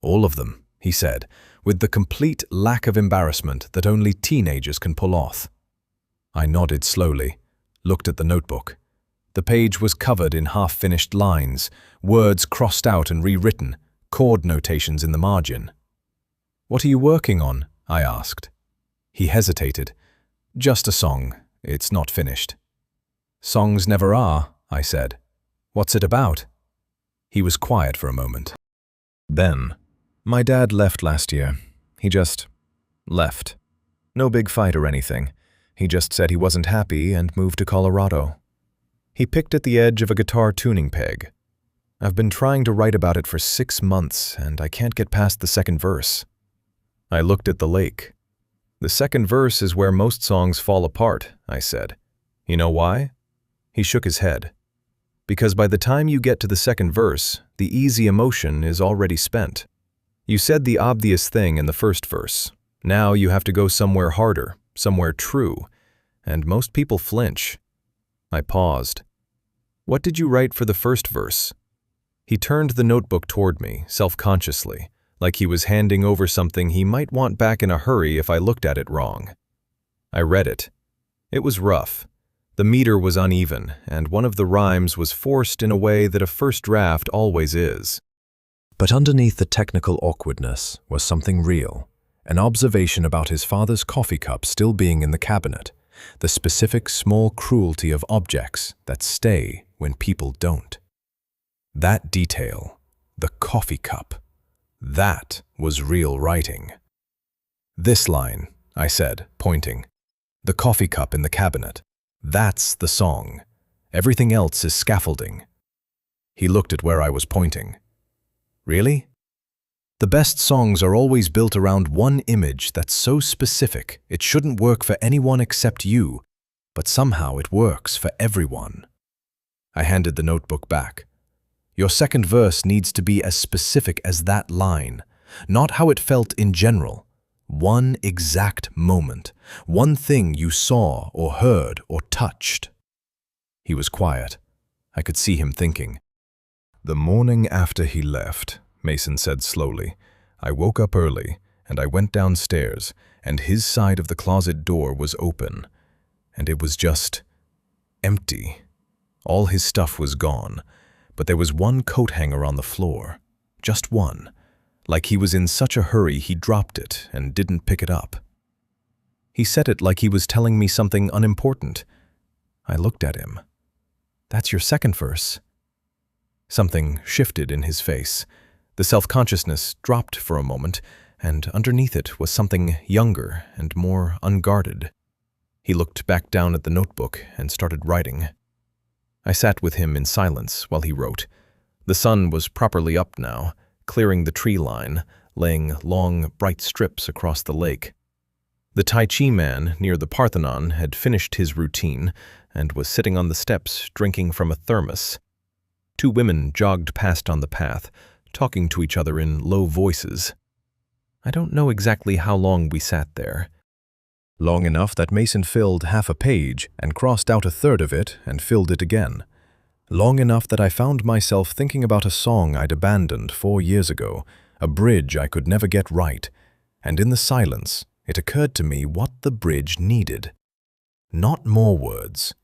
B: "All of them," he said, with the complete lack of embarrassment that only teenagers can pull off. I nodded slowly, looked at the notebook. The page was covered in half-finished lines, words crossed out and rewritten, chord notations in the margin. "What are you working on?" I asked. He hesitated. "Just a song. It's not finished." "Songs never are," I said. "What's it about?" He was quiet for a moment. Then, "My dad left last year. He just left. No big fight or anything. He just said he wasn't happy and moved to Colorado." He picked at the edge of a guitar tuning peg. "I've been trying to write about it for 6 months, and I can't get past the second verse." I looked at the lake. "The second verse is where most songs fall apart," I said. "You know why?" He shook his head. "Because by the time you get to the second verse, the easy emotion is already spent. You said the obvious thing in the first verse. Now you have to go somewhere harder, somewhere true, and most people flinch." I paused. "What did you write for the first verse?" He turned the notebook toward me, self-consciously, like he was handing over something he might want back in a hurry if I looked at it wrong. I read it. It was rough. The meter was uneven, and one of the rhymes was forced in a way that a first draft always is. But underneath the technical awkwardness was something real, an observation about his father's coffee cup still being in the cabinet, the specific small cruelty of objects that stay when people don't. That detail, the coffee cup, that was real writing. "This line," I said, pointing. "The coffee cup in the cabinet. That's the song. Everything else is scaffolding." He looked at where I was pointing. "Really? The best songs are always built around one image that's so specific it shouldn't work for anyone except you, but somehow it works for everyone." I handed the notebook back. "Your second verse needs to be as specific as that line, not how it felt in general. One exact moment, one thing you saw or heard or touched." He was quiet. I could see him thinking. "The morning after he left," Mason said slowly, "I woke up early, and I went downstairs, and his side of the closet door was open, and it was just empty. All his stuff was gone, but there was one coat hanger on the floor, just one. Like he was in such a hurry he dropped it and didn't pick it up." He said it like he was telling me something unimportant. I looked at him. "That's your second verse." Something shifted in his face. The self-consciousness dropped for a moment, and underneath it was something younger and more unguarded. He looked back down at the notebook and started writing. I sat with him in silence while he wrote. The sun was properly up now, clearing the tree line, laying long, bright strips across the lake. The Tai Chi man near the Parthenon had finished his routine and was sitting on the steps drinking from a thermos. 2 women jogged past on the path, talking to each other in low voices. I don't know exactly how long we sat there. Long enough that Mason filled half a page and crossed out a third of it and filled it again. Long enough that I found myself thinking about a song I'd abandoned 4 years ago, a bridge I could never get right, and in the silence, it occurred to me what the bridge needed. Not more words.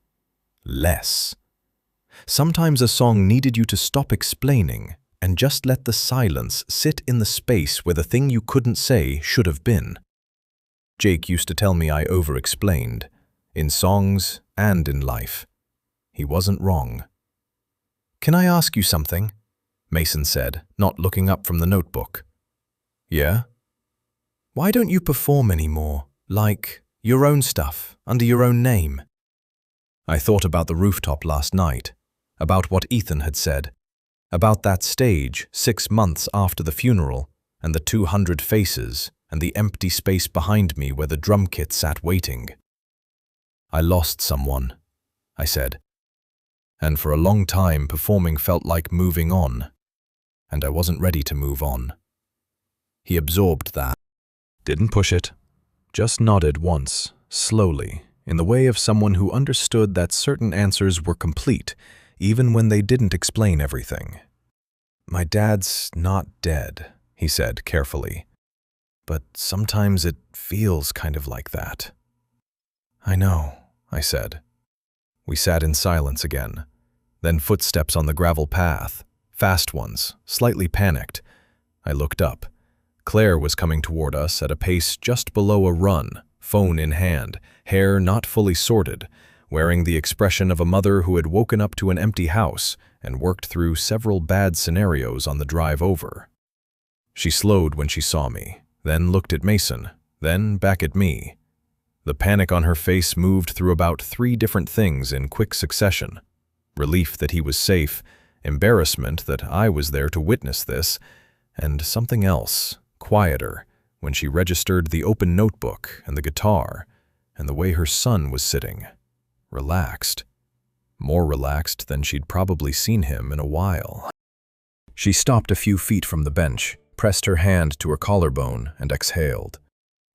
B: Less.
A: Sometimes a song needed you to stop explaining and just let the silence sit in the space where the thing you couldn't say should have been. Jake used to tell me I over-explained, in songs and in life. He wasn't wrong. "Can I ask you something?" Mason said, not looking up from the notebook. "Yeah?" "Why don't you perform anymore, like your own stuff, under your own name?" I thought about the rooftop last night, about what Ethan had said, about that stage 6 months after the funeral, and the 200 faces, and the empty space behind me where the drum kit sat waiting. "I lost someone," I said. "And for a long time performing felt like moving on, and I wasn't ready to move on." He absorbed that. Didn't push it, just nodded once, slowly, in the way of someone who understood that certain answers were complete, even when they didn't explain everything. "My dad's not dead," he said carefully, "but sometimes it feels kind of like that." "I know," I said. We sat in silence again, then footsteps on the gravel path, fast ones, slightly panicked. I looked up. Claire was coming toward us at a pace just below a run, phone in hand, hair not fully sorted, wearing the expression of a mother who had woken up to an empty house and worked through several bad scenarios on the drive over. She slowed when she saw me, then looked at Mason, then back at me. The panic on her face moved through about 3 different things in quick succession. Relief that he was safe, embarrassment that I was there to witness this, and something else, quieter, when she registered the open notebook and the guitar, and the way her son was sitting. Relaxed. More relaxed than she'd probably seen him in a while. She stopped a few feet from the bench, pressed her hand to her collarbone, and exhaled.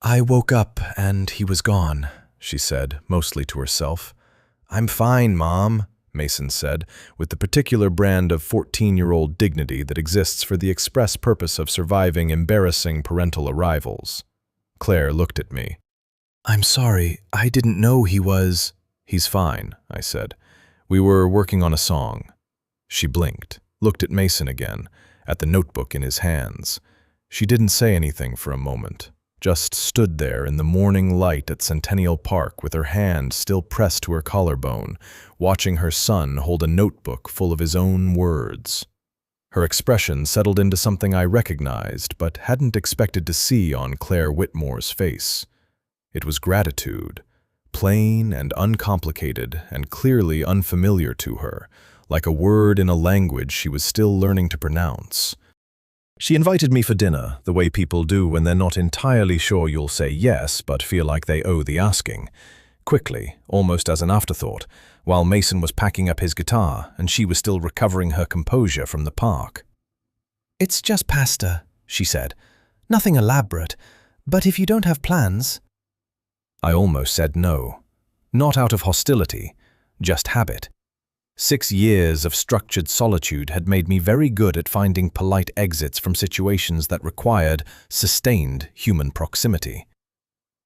A: "I woke up and he was gone," she said, mostly to herself. "I'm fine, Mom," Mason said, with the particular brand of 14-year-old dignity that exists for the express purpose of surviving embarrassing parental arrivals. Claire looked at me. "I'm sorry, I didn't know he was—" "He's fine," I said. "We were working on a song." She blinked, looked at Mason again, at the notebook in his hands. She didn't say anything for a moment, just stood there in the morning light at Centennial Park with her hand still pressed to her collarbone, watching her son hold a notebook full of his own words. Her expression settled into something I recognized but hadn't expected to see on Claire Whitmore's face. It was gratitude, plain and uncomplicated and clearly unfamiliar to her, like a word in a language she was still learning to pronounce. She invited me for dinner, the way people do when they're not entirely sure you'll say yes but feel like they owe the asking. Quickly, almost as an afterthought, while Mason was packing up his guitar and she was still recovering her composure from the park. "It's just pasta," she said. "Nothing elaborate, but if you don't have plans—" I almost said no. Not out of hostility, just habit. 6 years of structured solitude had made me very good at finding polite exits from situations that required sustained human proximity.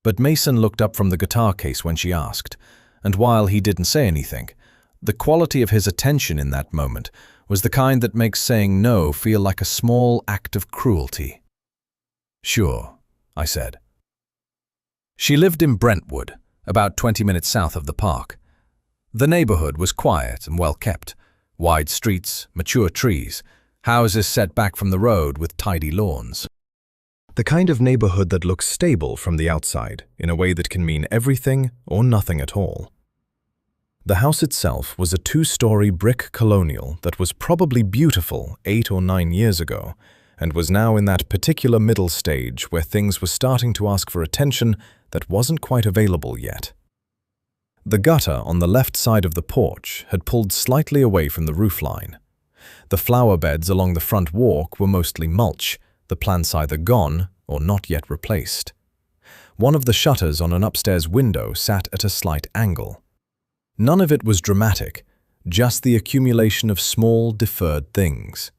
A: But Mason looked up from the guitar case when she asked, and while he didn't say anything, the quality of his attention in that moment was the kind that makes saying no feel like a small act of cruelty. "Sure," I said. She lived in Brentwood, about 20 minutes south of the park. The neighborhood was quiet and well kept. Wide streets, mature trees, houses set back from the road with tidy lawns. The kind of neighborhood that looks stable from the outside, in a way that can mean everything or nothing at all. The house itself was a 2-story brick colonial that was probably beautiful 8 or 9 years ago, and was now in that particular middle stage where things were starting to ask for attention that wasn't quite available yet. The gutter on the left side of the porch had pulled slightly away from the roofline. The flower beds along the front walk were mostly mulch, the plants either gone or not yet replaced. One of the shutters on an upstairs window sat at a slight angle. None of it was dramatic, just the accumulation of small, deferred things.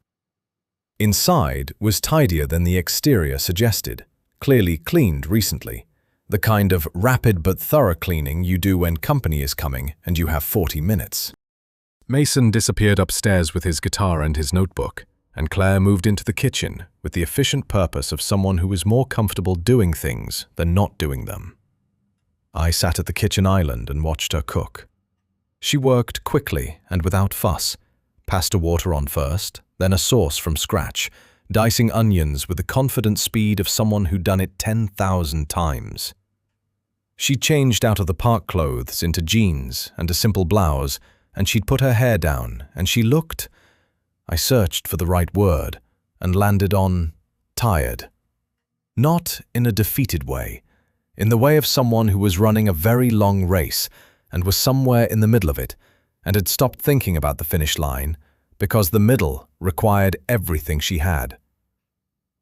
A: Inside was tidier than the exterior suggested, clearly cleaned recently. The kind of rapid but thorough cleaning you do when company is coming and you have 40 minutes. Mason disappeared upstairs with his guitar and his notebook, and Claire moved into the kitchen with the efficient purpose of someone who was more comfortable doing things than not doing them. I sat at the kitchen island and watched her cook. She worked quickly and without fuss, pasta water on first, then a sauce from scratch, dicing onions with the confident speed of someone who'd done it 10,000 times. She changed out of the park clothes into jeans and a simple blouse, and she'd put her hair down, and she looked— I searched for the right word and landed on tired. Not in a defeated way, in the way of someone who was running a very long race and was somewhere in the middle of it and had stopped thinking about the finish line because the middle required everything she had.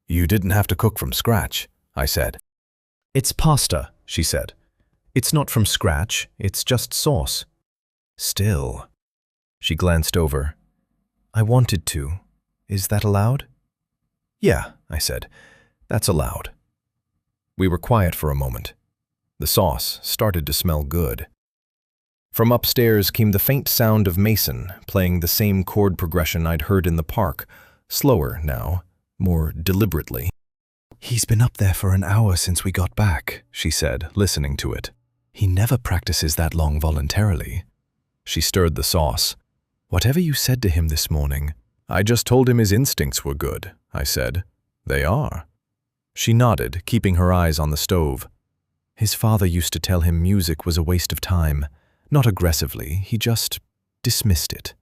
A: "You didn't have to cook from scratch," I said.
B: "It's pasta," she said. "It's not from scratch, it's just sauce." "Still." She glanced over. "I wanted to. Is that allowed?" "Yeah," I said. "That's allowed." We were quiet for a moment. The sauce started to smell good. From upstairs came the faint sound of Mason playing the same chord progression I'd heard in the park, slower now, more deliberately. "He's been up there for an hour since we got back," she said, listening to it. "He never practices that long voluntarily." She stirred the sauce. "Whatever you said to him this morning—"
A: "I just told him his instincts were good," I said. "They are." She nodded, keeping her eyes on the stove.
B: "His father used to tell him music was a waste of time. Not aggressively, he just dismissed it.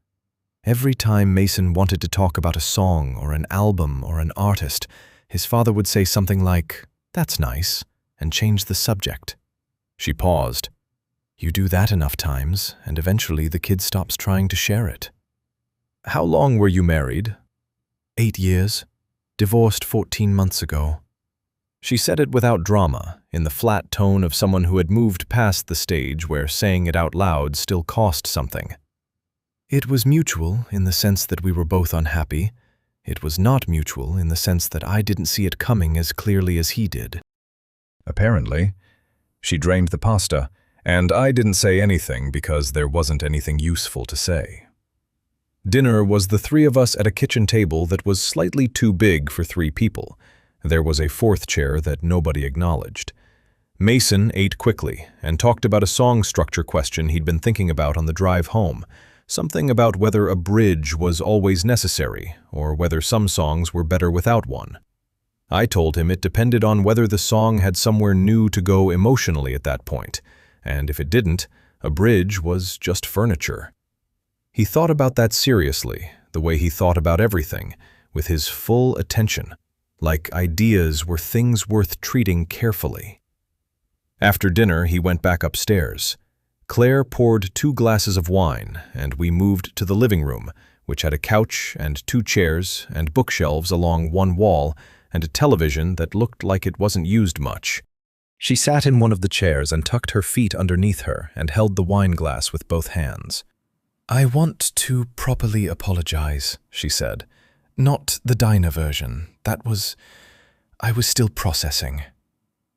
B: Every time Mason wanted to talk about a song or an album or an artist, his father would say something like, 'That's nice,' and change the subject." She paused. "You do that enough times, and eventually the kid stops trying to share it."
A: "How long were you married?"
B: 8 years. Divorced 14 months ago."
A: She said it without drama, in the flat tone of someone who had moved past the stage where saying it out loud still cost something.
B: "It was mutual in the sense that we were both unhappy. It was not mutual in the sense that I didn't see it coming as clearly as he did."
A: Apparently. She drained the pasta, and I didn't say anything because there wasn't anything useful to say. Dinner was the three of us at a kitchen table that was slightly too big for 3 people. There was a 4th chair that nobody acknowledged. Mason ate quickly and talked about a song structure question he'd been thinking about on the drive home, something about whether a bridge was always necessary or whether some songs were better without one. I told him it depended on whether the song had somewhere new to go emotionally at that point, and if it didn't, a bridge was just furniture. He thought about that seriously, the way he thought about everything, with his full attention, like ideas were things worth treating carefully. After dinner, he went back upstairs. Claire poured 2 glasses of wine, and we moved to the living room, which had a couch and 2 chairs and bookshelves along one wall and a television that looked like it wasn't used much. She sat in one of the chairs and tucked her feet underneath her and held the wine glass with both hands.
B: "I want to properly apologize," she said. "Not the diner version. I was still processing."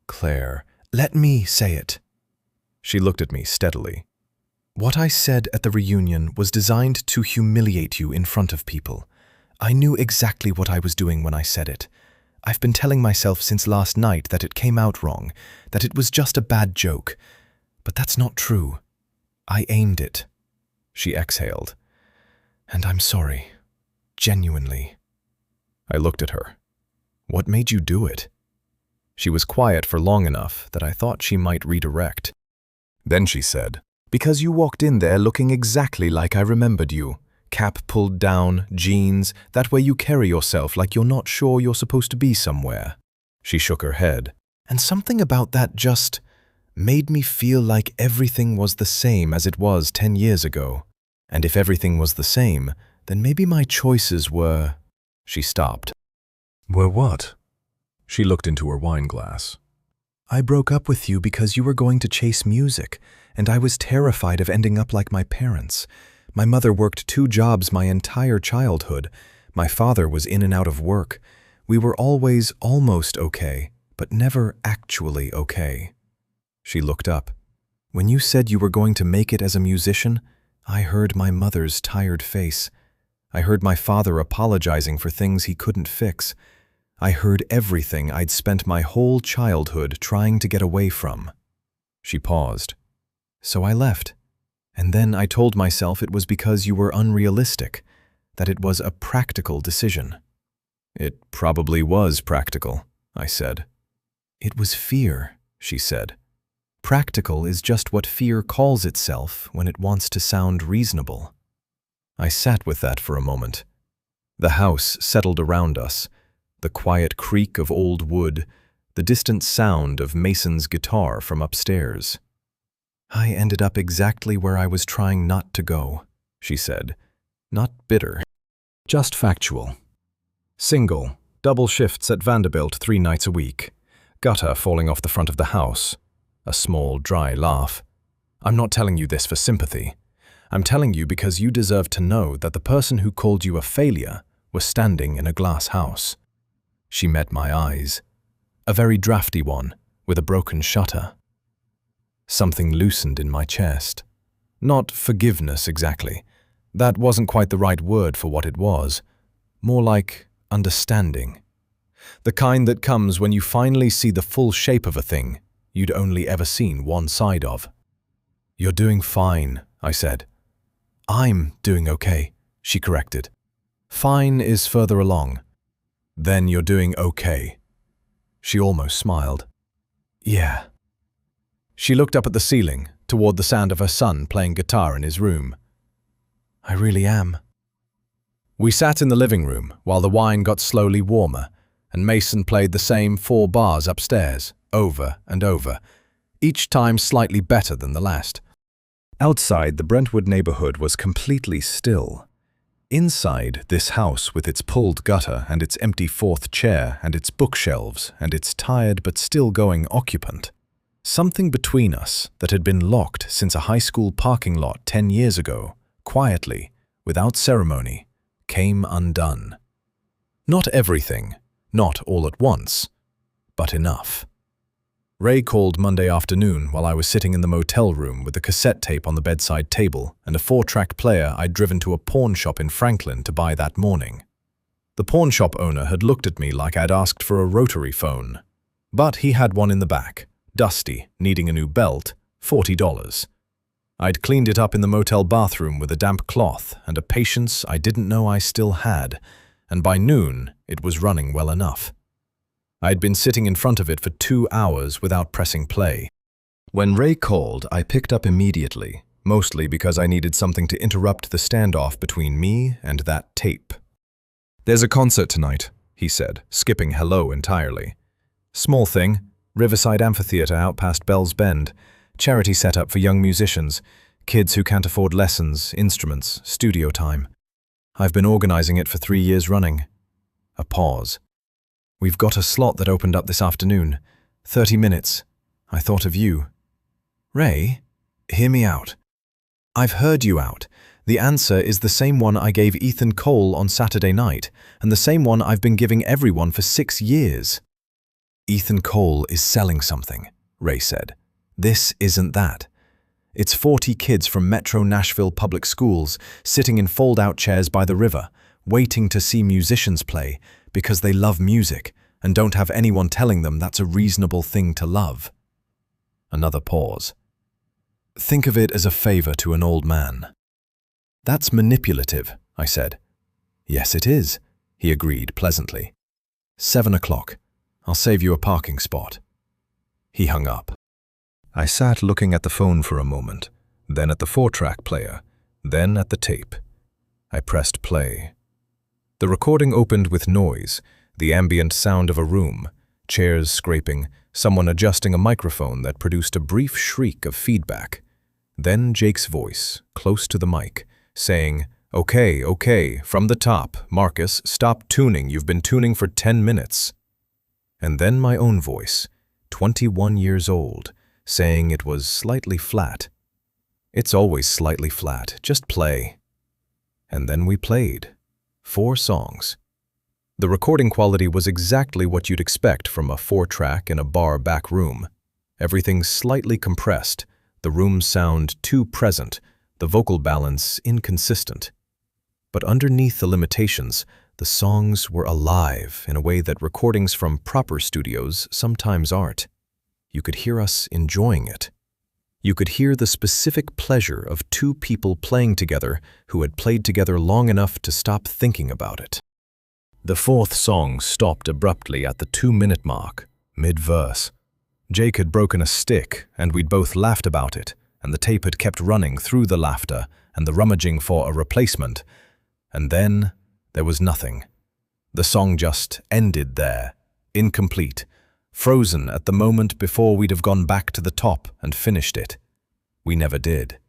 B: "Claire, let me say it."
A: She looked at me steadily.
B: "What I said at the reunion was designed to humiliate you in front of people. I knew exactly what I was doing when I said it. I've been telling myself since last night that it came out wrong, that it was just a bad joke. But that's not true. I aimed it." She exhaled. "And I'm sorry. Genuinely."
A: I looked at her. "What made you do it?" She was quiet for long enough that I thought she might redirect. Then she said, "Because you walked in there looking exactly like I remembered you. Cap pulled down, jeans, that way you carry yourself like you're not sure you're supposed to be somewhere." She shook her head.
B: "And something about that just made me feel like everything was the same as it was 10 years ago. And if everything was the same, then maybe my choices were—" She stopped.
A: "Were what?" She looked into her wine glass.
B: "I broke up with you because you were going to chase music, and I was terrified of ending up like my parents. My mother worked 2 jobs my entire childhood. My father was in and out of work. We were always almost okay, but never actually okay." She looked up. "When you said you were going to make it as a musician,
A: I heard my mother's tired face. I heard my father apologizing for things he couldn't fix. I heard everything I'd spent my whole childhood trying to get away from. She paused. So I left. And then I told myself it was because you were unrealistic, that it was a practical decision. It probably was practical, I said. It was fear, she said. Practical is just what fear calls itself when it wants to sound reasonable. I sat with that for a moment. The house settled around us, the quiet creak of old wood, the distant sound of Mason's guitar from upstairs. I ended up exactly where I was trying not to go, she said. Not bitter, just factual. Single, double shifts at Vanderbilt 3 nights a week. Gutter falling off the front of the house. A small, dry laugh. I'm not telling you this for sympathy. I'm telling you because you deserve to know that the person who called you a failure was standing in a glass house. She met my eyes. A very drafty one, with a broken shutter. Something loosened in my chest. Not forgiveness exactly. That wasn't quite the right word for what it was. More like understanding. The kind that comes when you finally see the full shape of a thing you'd only ever seen one side of. You're doing fine, I said. I'm doing okay, she corrected. Fine is further along. Then you're doing okay. She almost smiled. Yeah. She looked up at the ceiling, toward the sound of her son playing guitar in his room. I really am. We sat in the living room while the wine got slowly warmer, and Mason played the same 4 bars upstairs, over and over, each time slightly better than the last. Outside, the Brentwood neighborhood was completely still. Inside, this house with its pulled gutter and its empty 4th chair and its bookshelves and its tired but still going occupant. Something between us that had been locked since a high school parking lot 10 years ago, quietly, without ceremony, came undone. Not everything, not all at once, but enough. Ray called Monday afternoon while I was sitting in the motel room with a cassette tape on the bedside table and a 4-track player I'd driven to a pawn shop in Franklin to buy that morning. The pawn shop owner had looked at me like I'd asked for a rotary phone. But he had one in the back, dusty, needing a new belt, $40. I'd cleaned it up in the motel bathroom with a damp cloth and a patience I didn't know I still had, and by noon it was running well enough. I'd been sitting in front of it for 2 hours without pressing play. When Ray called, I picked up immediately, mostly because I needed something to interrupt the standoff between me and that tape. There's a concert tonight, he said, skipping hello entirely. Small thing, Riverside Amphitheater out past Bell's Bend. Charity setup for young musicians, kids who can't afford lessons, instruments, studio time. I've been organizing it for 3 years running. A pause. We've got a slot that opened up this afternoon. 30 minutes. I thought of you. Ray, hear me out. I've heard you out. The answer is the same one I gave Ethan Cole on Saturday night, and the same one I've been giving everyone for 6 years. Ethan Cole is selling something, Ray said. This isn't that. It's 40 kids from Metro Nashville Public Schools sitting in fold-out chairs by the river, waiting to see musicians play because they love music and don't have anyone telling them that's a reasonable thing to love. Another pause. Think of it as a favor to an old man. That's manipulative, I said. Yes, it is, he agreed pleasantly. 7 o'clock. I'll save you a parking spot. He hung up. I sat looking at the phone for a moment, then at the 4-track player, then at the tape. I pressed play. The recording opened with noise, the ambient sound of a room, chairs scraping, someone adjusting a microphone that produced a brief shriek of feedback. Then Jake's voice, close to the mic, saying, Okay, from the top, Marcus, stop tuning, you've been tuning for 10 minutes. And then my own voice, 21 years old, saying it was slightly flat. It's always slightly flat, just play. And then we played. 4 songs. The recording quality was exactly what you'd expect from a 4-track in a bar back room. Everything slightly compressed, the room sound too present, the vocal balance inconsistent. But underneath the limitations, the songs were alive in a way that recordings from proper studios sometimes aren't. You could hear us enjoying it. You could hear the specific pleasure of two people playing together who had played together long enough to stop thinking about it. The fourth song stopped abruptly at the 2-minute mark, mid-verse. Jake had broken a stick, and we'd both laughed about it, and the tape had kept running through the laughter and the rummaging for a replacement. And then there was nothing. The song just ended there, incomplete, frozen at the moment before we'd have gone back to the top and finished it. We never did.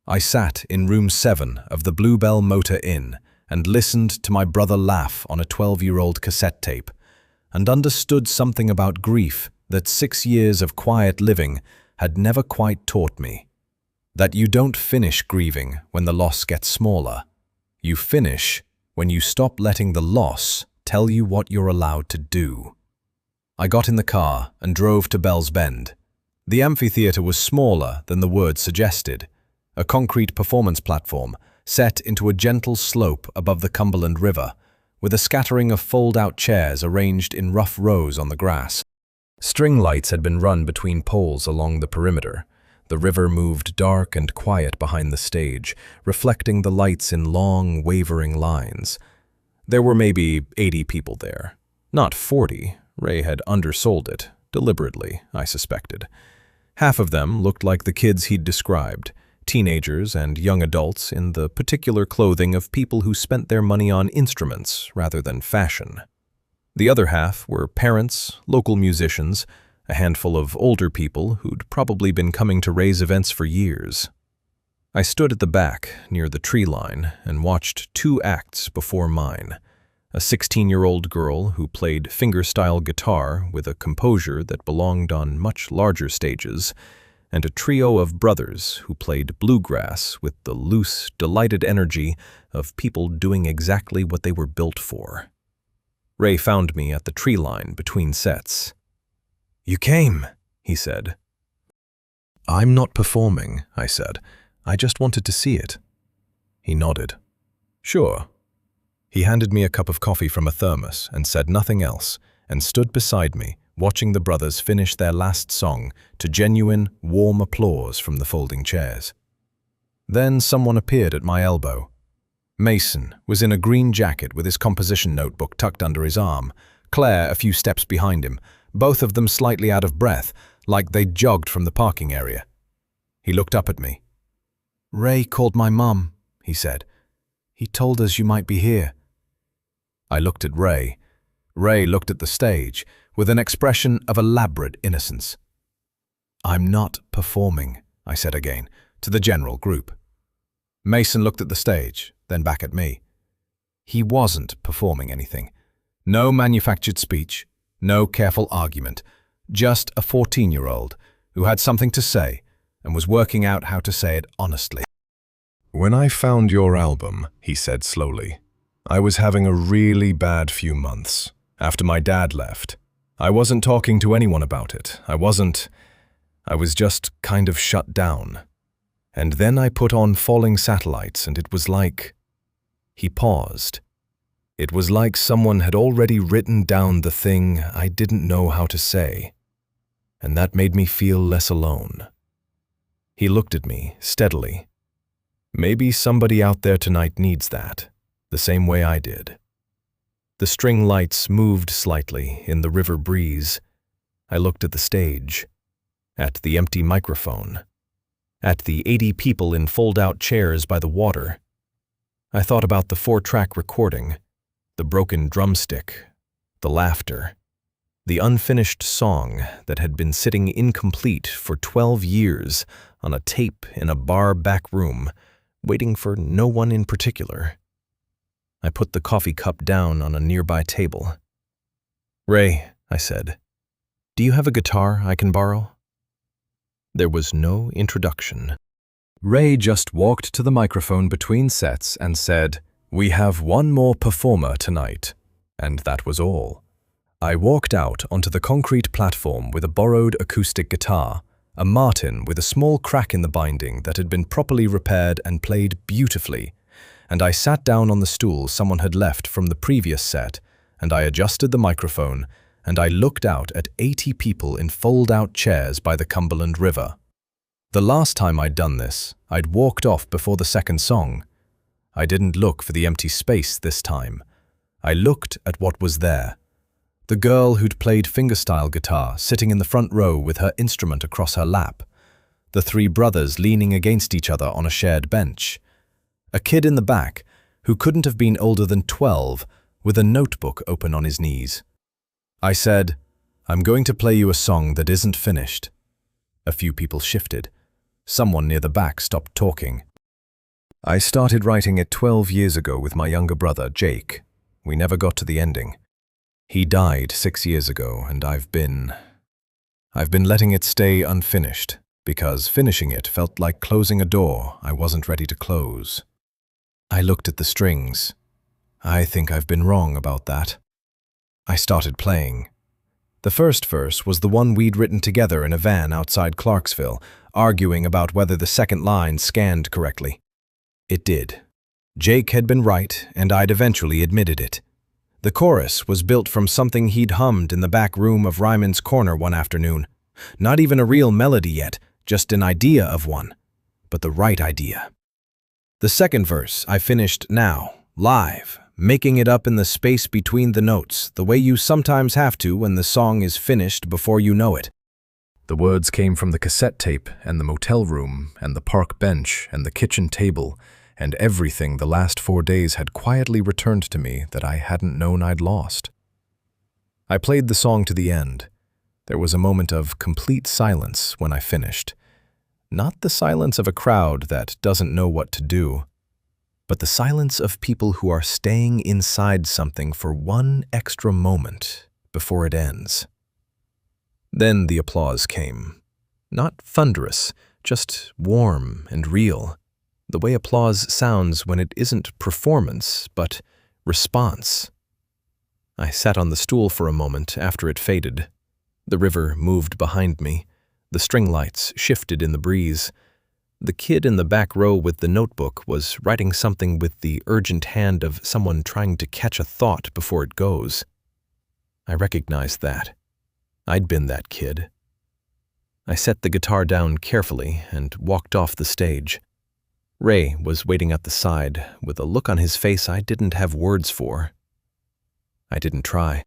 A: I sat in room 7 of the Bluebell Motor Inn and listened to my brother laugh on a 12-year-old cassette tape, and understood something about grief that 6 years of quiet living had never quite taught me. That you don't finish grieving when the loss gets smaller. You finish when you stop letting the loss tell you what you're allowed to do. I got in the car and drove to Bell's Bend. The amphitheater was smaller than the word suggested, a concrete performance platform set into a gentle slope above the Cumberland River, with a scattering of fold-out chairs arranged in rough rows on the grass. String lights had been run between poles along the perimeter. The river moved dark and quiet behind the stage, reflecting the lights in long, wavering lines. There were maybe 80 people there. Not 40. Ray had undersold it, deliberately, I suspected. Half of them looked like the kids he'd described, teenagers and young adults in the particular clothing of people who spent their money on instruments rather than fashion. The other half were parents, local musicians, a handful of older people who'd probably been coming to Ray's events for years. I stood at the back, near the tree line, and watched 2 acts before mine. A 16-year-old girl who played fingerstyle guitar with a composure that belonged on much larger stages, and a trio of brothers who played bluegrass with the loose, delighted energy of people doing exactly what they were built for. Ray found me at the tree line between sets. "You came," he said. "I'm not performing," I said. "I just wanted to see it." He nodded. "Sure." He handed me a cup of coffee from a thermos and said nothing else, and stood beside me, watching the brothers finish their last song to genuine, warm applause from the folding chairs. Then someone appeared at my elbow. Mason was in a green jacket with his composition notebook tucked under his arm, Claire a few steps behind him, both of them slightly out of breath, like they'd jogged from the parking area. He looked up at me. "Ray called my mum," he said. "He told us you might be here." I looked at Ray. Ray looked at the stage, with an expression of elaborate innocence. "I'm not performing," I said again, to the general group. Mason looked at the stage, then back at me. He wasn't performing anything. No manufactured speech, no careful argument, just a 14-year-old who had something to say and was working out how to say it honestly. "When I found your album," he said slowly, "I was having a really bad few months. After my dad left. I wasn't talking to anyone about it. I was just kind of shut down. And then I put on Falling Satellites, and it was like..." He paused. "It was like someone had already written down the thing I didn't know how to say. And that made me feel less alone." He looked at me steadily. "Maybe somebody out there tonight needs that, the same way I did." The string lights moved slightly in the river breeze. I looked at the stage, at the empty microphone, at the 80 people in fold-out chairs by the water. I thought about the 4-track recording, the broken drumstick, the laughter, the unfinished song that had been sitting incomplete for 12 years on a tape in a bar back room, waiting for no one in particular. I put the coffee cup down on a nearby table. "Ray," I said, "do you have a guitar I can borrow?" There was no introduction. Ray just walked to the microphone between sets and said, "We have one more performer tonight," and that was all. I walked out onto the concrete platform with a borrowed acoustic guitar, a Martin with a small crack in the binding that had been properly repaired and played beautifully, and I sat down on the stool someone had left from the previous set, and I adjusted the microphone, and I looked out at 80 people in fold-out chairs by the Cumberland River. The last time I'd done this, I'd walked off before the second song. I didn't look for the empty space this time. I looked at what was there. The girl who'd played fingerstyle guitar sitting in the front row with her instrument across her lap. The three brothers leaning against each other on a shared bench. A kid in the back, who couldn't have been older than 12, with a notebook open on his knees. I said, "I'm going to play you a song that isn't finished." A few people shifted. Someone near the back stopped talking. I started writing it 12 years ago with my younger brother, Jake. We never got to the ending. He died 6 years ago, and I've been letting it stay unfinished, because finishing it felt like closing a door I wasn't ready to close. I looked at the strings. I think I've been wrong about that. I started playing. The first verse was the one we'd written together in a van outside Clarksville, arguing about whether the second line scanned correctly. It did. Jake had been right, and I'd eventually admitted it. The chorus was built from something he'd hummed in the back room of Ryman's Corner one afternoon. Not even a real melody yet, just an idea of one. But the right idea. The second verse I finished now, live, making it up in the space between the notes, the way you sometimes have to when the song is finished before you know it. The words came from the cassette tape and the motel room and the park bench and the kitchen table, and everything the last 4 days had quietly returned to me that I hadn't known I'd lost. I played the song to the end. There was a moment of complete silence when I finished. Not the silence of a crowd that doesn't know what to do, but the silence of people who are staying inside something for one extra moment before it ends. Then the applause came. Not thunderous, just warm and real. The way applause sounds when it isn't performance, but response. I sat on the stool for a moment after it faded. The river moved behind me. The string lights shifted in the breeze. The kid in the back row with the notebook was writing something with the urgent hand of someone trying to catch a thought before it goes. I recognized that. I'd been that kid. I set the guitar down carefully and walked off the stage. Ray was waiting at the side with a look on his face I didn't have words for. I didn't try.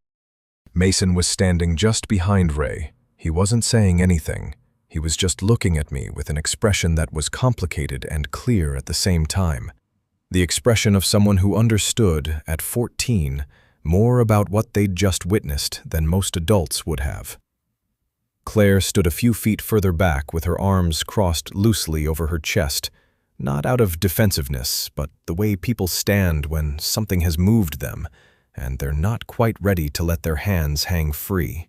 A: Mason was standing just behind Ray. He wasn't saying anything. He was just looking at me with an expression that was complicated and clear at the same time. The expression of someone who understood, at 14, more about what they'd just witnessed than most adults would have. Claire stood a few feet further back with her arms crossed loosely over her chest, not out of defensiveness, but the way people stand when something has moved them, and they're not quite ready to let their hands hang free.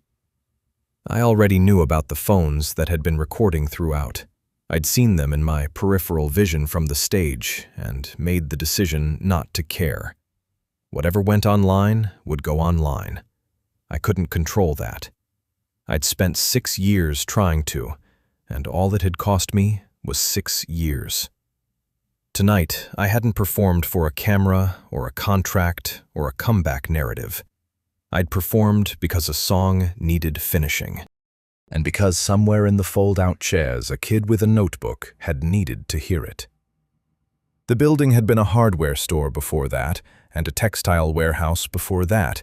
A: I already knew about the phones that had been recording throughout. I'd seen them in my peripheral vision from the stage, and made the decision not to care. Whatever went online would go online. I couldn't control that. I'd spent 6 years trying to, and all it had cost me was 6 years. Tonight, I hadn't performed for a camera or a contract or a comeback narrative. I'd performed because a song needed finishing, and because somewhere in the fold-out chairs a kid with a notebook had needed to hear it. The building had been a hardware store before that, and a textile warehouse before that,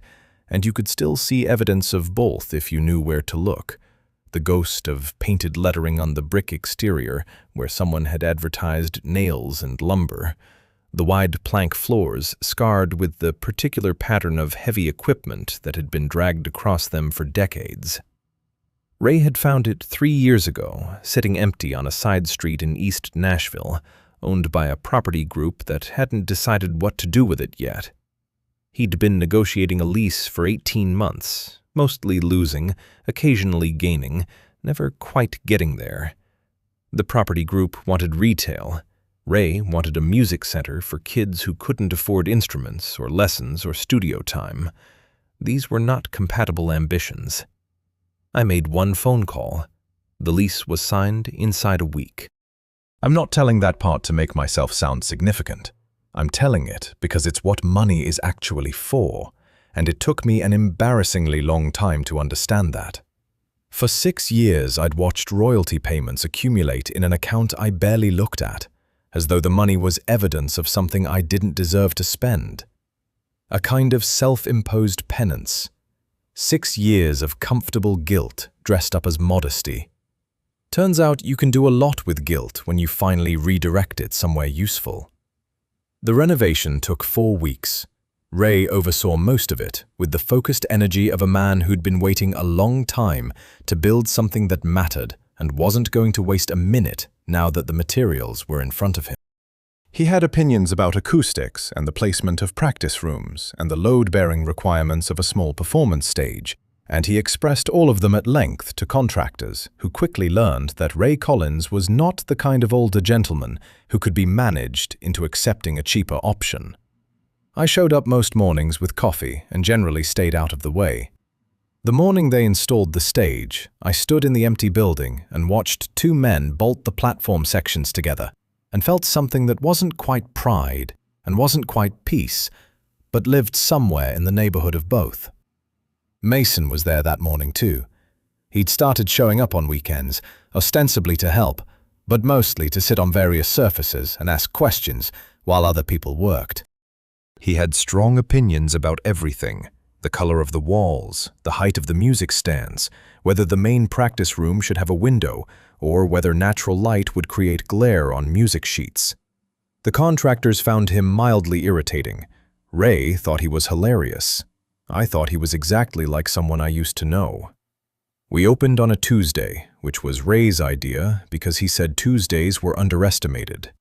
A: and you could still see evidence of both if you knew where to look. The ghost of painted lettering on the brick exterior, where someone had advertised nails and lumber. The wide plank floors, scarred with the particular pattern of heavy equipment that had been dragged across them for decades. Ray had found it 3 years ago, sitting empty on a side street in East Nashville, owned by a property group that hadn't decided what to do with it yet. He'd been negotiating a lease for 18 months, mostly losing, occasionally gaining, never quite getting there. The property group wanted retail. Ray wanted a music center for kids who couldn't afford instruments or lessons or studio time. These were not compatible ambitions. I made one phone call.
C: The lease was signed inside a week.
B: I'm not telling that part to make myself sound significant. I'm telling it because it's what money is actually for, and it took me an embarrassingly long time to understand that. For 6 years, I'd watched royalty payments accumulate in an account I barely looked at, as though the money was evidence of something I didn't deserve to spend. A kind of self-imposed penance. 6 years of comfortable guilt dressed up as modesty. Turns out you can do a lot with guilt when you finally redirect it somewhere useful. The renovation took 4 weeks. Ray oversaw most of it with the focused energy of a man who'd been waiting a long time to build something that mattered and wasn't going to waste a minute now that the materials were in front of him. He had opinions about acoustics and the placement of practice rooms and the load-bearing requirements of a small performance stage, and he expressed all of them at length to contractors who quickly learned that Ray Collins was not the kind of older gentleman who could be managed into accepting a cheaper option. I showed up most mornings with coffee and generally stayed out of the way. The morning they installed the stage, I stood in the empty building and watched 2 men bolt the platform sections together and felt something that wasn't quite pride and wasn't quite peace, but lived somewhere in the neighborhood of both. Mason was there that morning too. He'd started showing up on weekends, ostensibly to help, but mostly to sit on various surfaces and ask questions while other people worked. He had strong opinions about everything: the color of the walls, the height of the music stands, whether the main practice room should have a window, or whether natural light would create glare on music sheets. The contractors found him mildly irritating. Ray thought he was hilarious. I thought he was exactly like someone I used to know. We opened on a Tuesday, which was Ray's idea because he said Tuesdays were underestimated.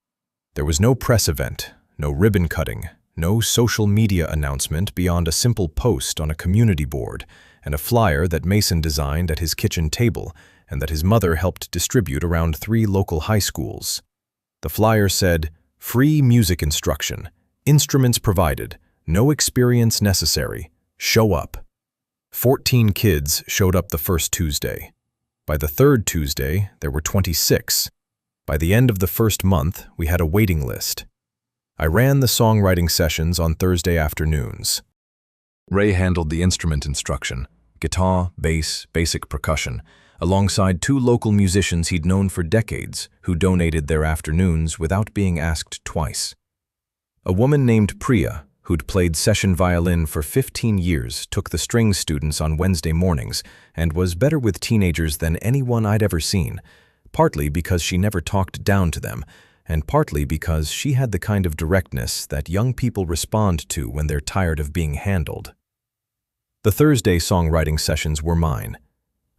B: There was no press event, no ribbon cutting, no social media announcement beyond a simple post on a community board and a flyer that Mason designed at his kitchen table and that his mother helped distribute around 3 local high schools. The flyer said, "Free music instruction, instruments provided, no experience necessary, show up." 14 kids showed up the first Tuesday. By the 3rd Tuesday, there were 26. By the end of the first month, we had a waiting list. I ran the songwriting sessions on Thursday afternoons. Ray handled the instrument instruction, guitar, bass, basic percussion, alongside 2 local musicians he'd known for decades who donated their afternoons without being asked twice. A woman named Priya, who'd played session violin for 15 years, took the strings students on Wednesday mornings and was better with teenagers than anyone I'd ever seen, partly because she never talked down to them, and partly because she had the kind of directness that young people respond to when they're tired of being handled. The Thursday songwriting sessions were mine.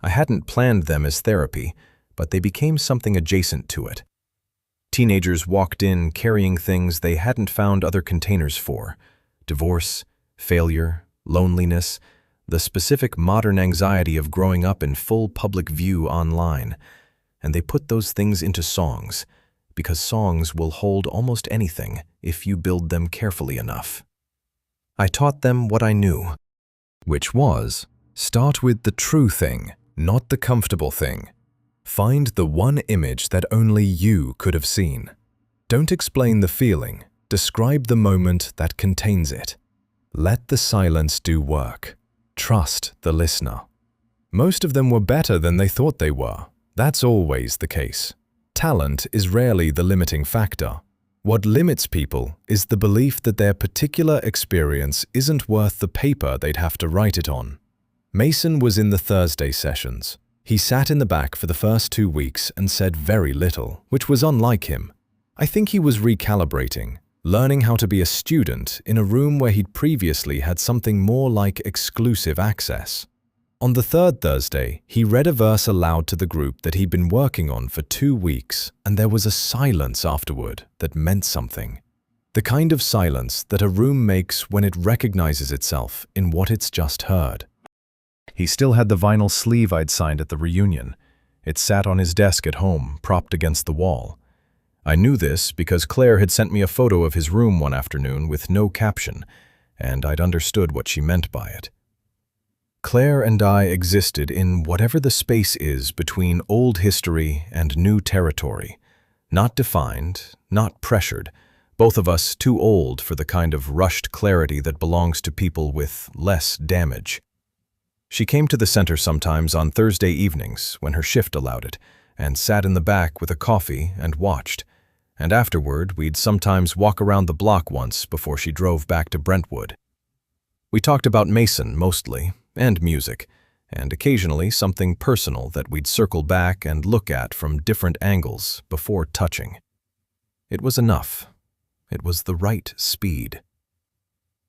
B: I hadn't planned them as therapy, but they became something adjacent to it. Teenagers walked in carrying things they hadn't found other containers for: divorce, failure, loneliness, the specific modern anxiety of growing up in full public view online. And they put those things into songs, because songs will hold almost anything if you build them carefully enough. I taught them what I knew, which was, start with the true thing, not the comfortable thing. Find the one image that only you could have seen. Don't explain the feeling, describe the moment that contains it. Let the silence do work. Trust the listener. Most of them were better than they thought they were. That's always the case. Talent is rarely the limiting factor. What limits people is the belief that their particular experience isn't worth the paper they'd have to write it on. Mason was in the Thursday sessions. He sat in the back for the first 2 weeks and said very little, which was unlike him. I think he was recalibrating, learning how to be a student in a room where he'd previously had something more like exclusive access. On the 3rd Thursday, he read a verse aloud to the group that he'd been working on for 2 weeks, and there was a silence afterward that meant something. The kind of silence that a room makes when it recognizes itself in what it's just heard. He still had the vinyl sleeve I'd signed at the reunion. It sat on his desk at home, propped against the wall. I knew this because Claire had sent me a photo of his room one afternoon with no caption, and I'd understood what she meant by it.
A: Claire and I existed in whatever the space is between old history and new territory. Not defined, not pressured, both of us too old for the kind of rushed clarity that belongs to people with less damage. She came to the center sometimes on Thursday evenings when her shift allowed it, and sat in the back with a coffee and watched. And afterward, we'd sometimes walk around the block once before she drove back to Brentwood. We talked about Mason mostly, and music, and occasionally something personal that we'd circle back and look at from different angles before touching. It was enough. It was the right speed.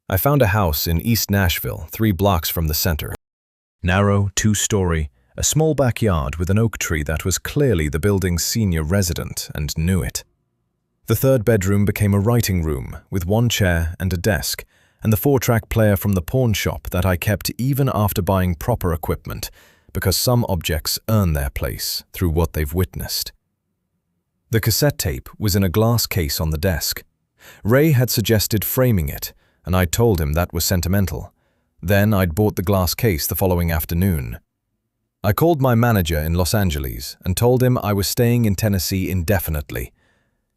A: I found a house in East Nashville, 3 blocks from the center. Narrow, 2-story, a small backyard with an oak tree that was clearly the building's senior resident and knew it. The 3rd bedroom became a writing room with 1 chair and a desk, and the 4-track player from the pawn shop that I kept even after buying proper equipment, because some objects earn their place through what they've witnessed. The cassette tape was in a glass case on the desk. Ray had suggested framing it, and I told him that was sentimental. Then I'd bought the glass case the following afternoon. I called my manager in Los Angeles and told him I was staying in Tennessee indefinitely.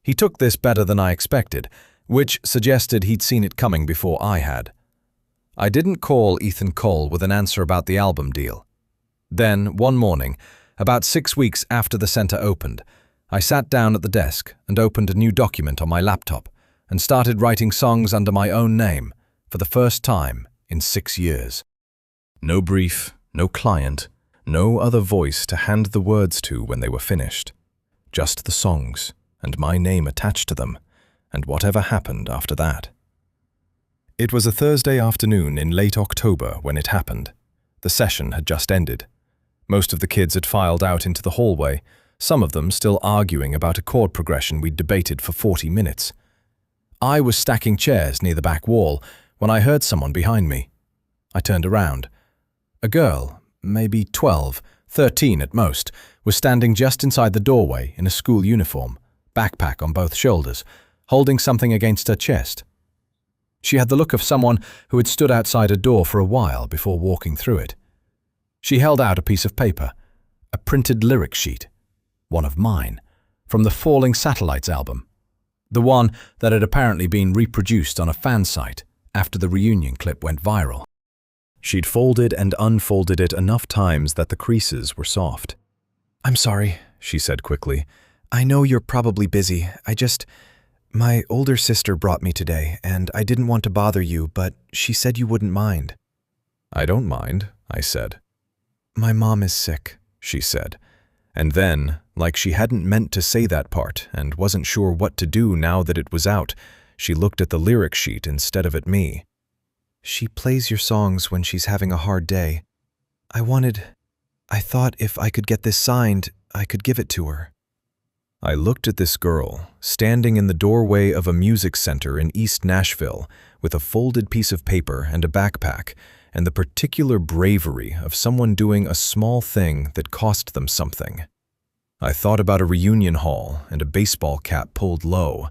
A: He took this better than I expected, which suggested he'd seen it coming before I had. I didn't call Ethan Cole with an answer about the album deal. Then, one morning, about 6 weeks after the center opened, I sat down at the desk and opened a new document on my laptop and started writing songs under my own name for the first time in 6 years. No brief, no client, no other voice to hand the words to when they were finished. Just the songs, and my name attached to them, and whatever happened after that. It was a Thursday afternoon in late October when it happened. The session had just ended. Most of the kids had filed out into the hallway, some of them still arguing about a chord progression we'd debated for 40 minutes. I was stacking chairs near the back wall when I heard someone behind me. I turned around. A girl, maybe 12, 13 at most, was standing just inside the doorway in a school uniform, backpack on both shoulders, holding something against her chest. She had the look of someone who had stood outside a door for a while before walking through it. She held out a piece of paper, a printed lyric sheet, one of mine, from the Falling Satellites album, the one that had apparently been reproduced on a fan site after the reunion clip went viral. She'd folded and unfolded it enough times that the creases were soft. "I'm sorry," she said quickly. "I know you're probably busy. My older sister brought me today, and I didn't want to bother you, but she said you wouldn't mind." "I don't mind," I said. "My mom is sick," she said. And then, like she hadn't meant to say that part and wasn't sure what to do now that it was out, she looked at the lyric sheet instead of at me. "She plays your songs when she's having a hard day. I thought if I could get this signed, I could give it to her." I looked at this girl, standing in the doorway of a music center in East Nashville with a folded piece of paper and a backpack, and the particular bravery of someone doing a small thing that cost them something. I thought about a reunion hall and a baseball cap pulled low.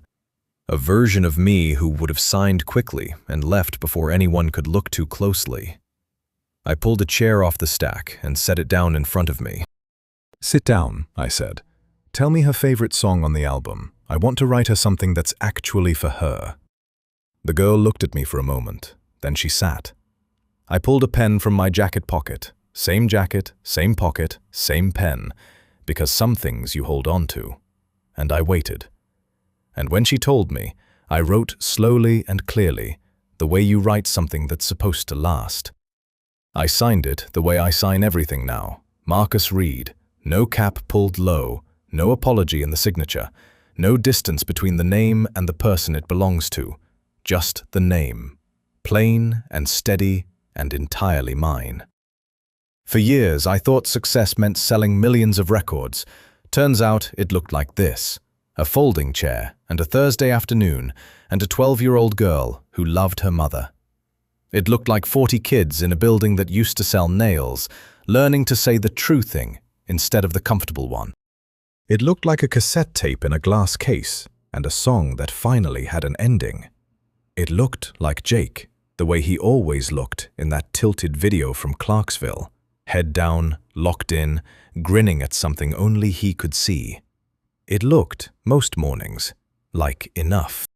A: A version of me who would have signed quickly and left before anyone could look too closely. I pulled a chair off the stack and set it down in front of me. "Sit down," I said. "Tell me her favorite song on the album. I want to write her something that's actually for her." The girl looked at me for a moment, then she sat. I pulled a pen from my jacket pocket. Same jacket, same pocket, same pen, because some things you hold on to. And I waited. And when she told me, I wrote slowly and clearly, the way you write something that's supposed to last. I signed it the way I sign everything now. Marcus Reed. No cap pulled low, no apology in the signature, no distance between the name and the person it belongs to. Just the name. Plain and steady and entirely mine. For years, I thought success meant selling millions of records. Turns out it looked like this. A folding chair, and a Thursday afternoon, and a 12-year-old girl who loved her mother. It looked like 40 kids in a building that used to sell nails, learning to say the true thing instead of the comfortable one. It looked like a cassette tape in a glass case, and a song that finally had an ending. It looked like Jake, the the way he always looked in that tilted video from Clarksville, head down, locked in, grinning at something only he could see. It looked, most mornings, like enough.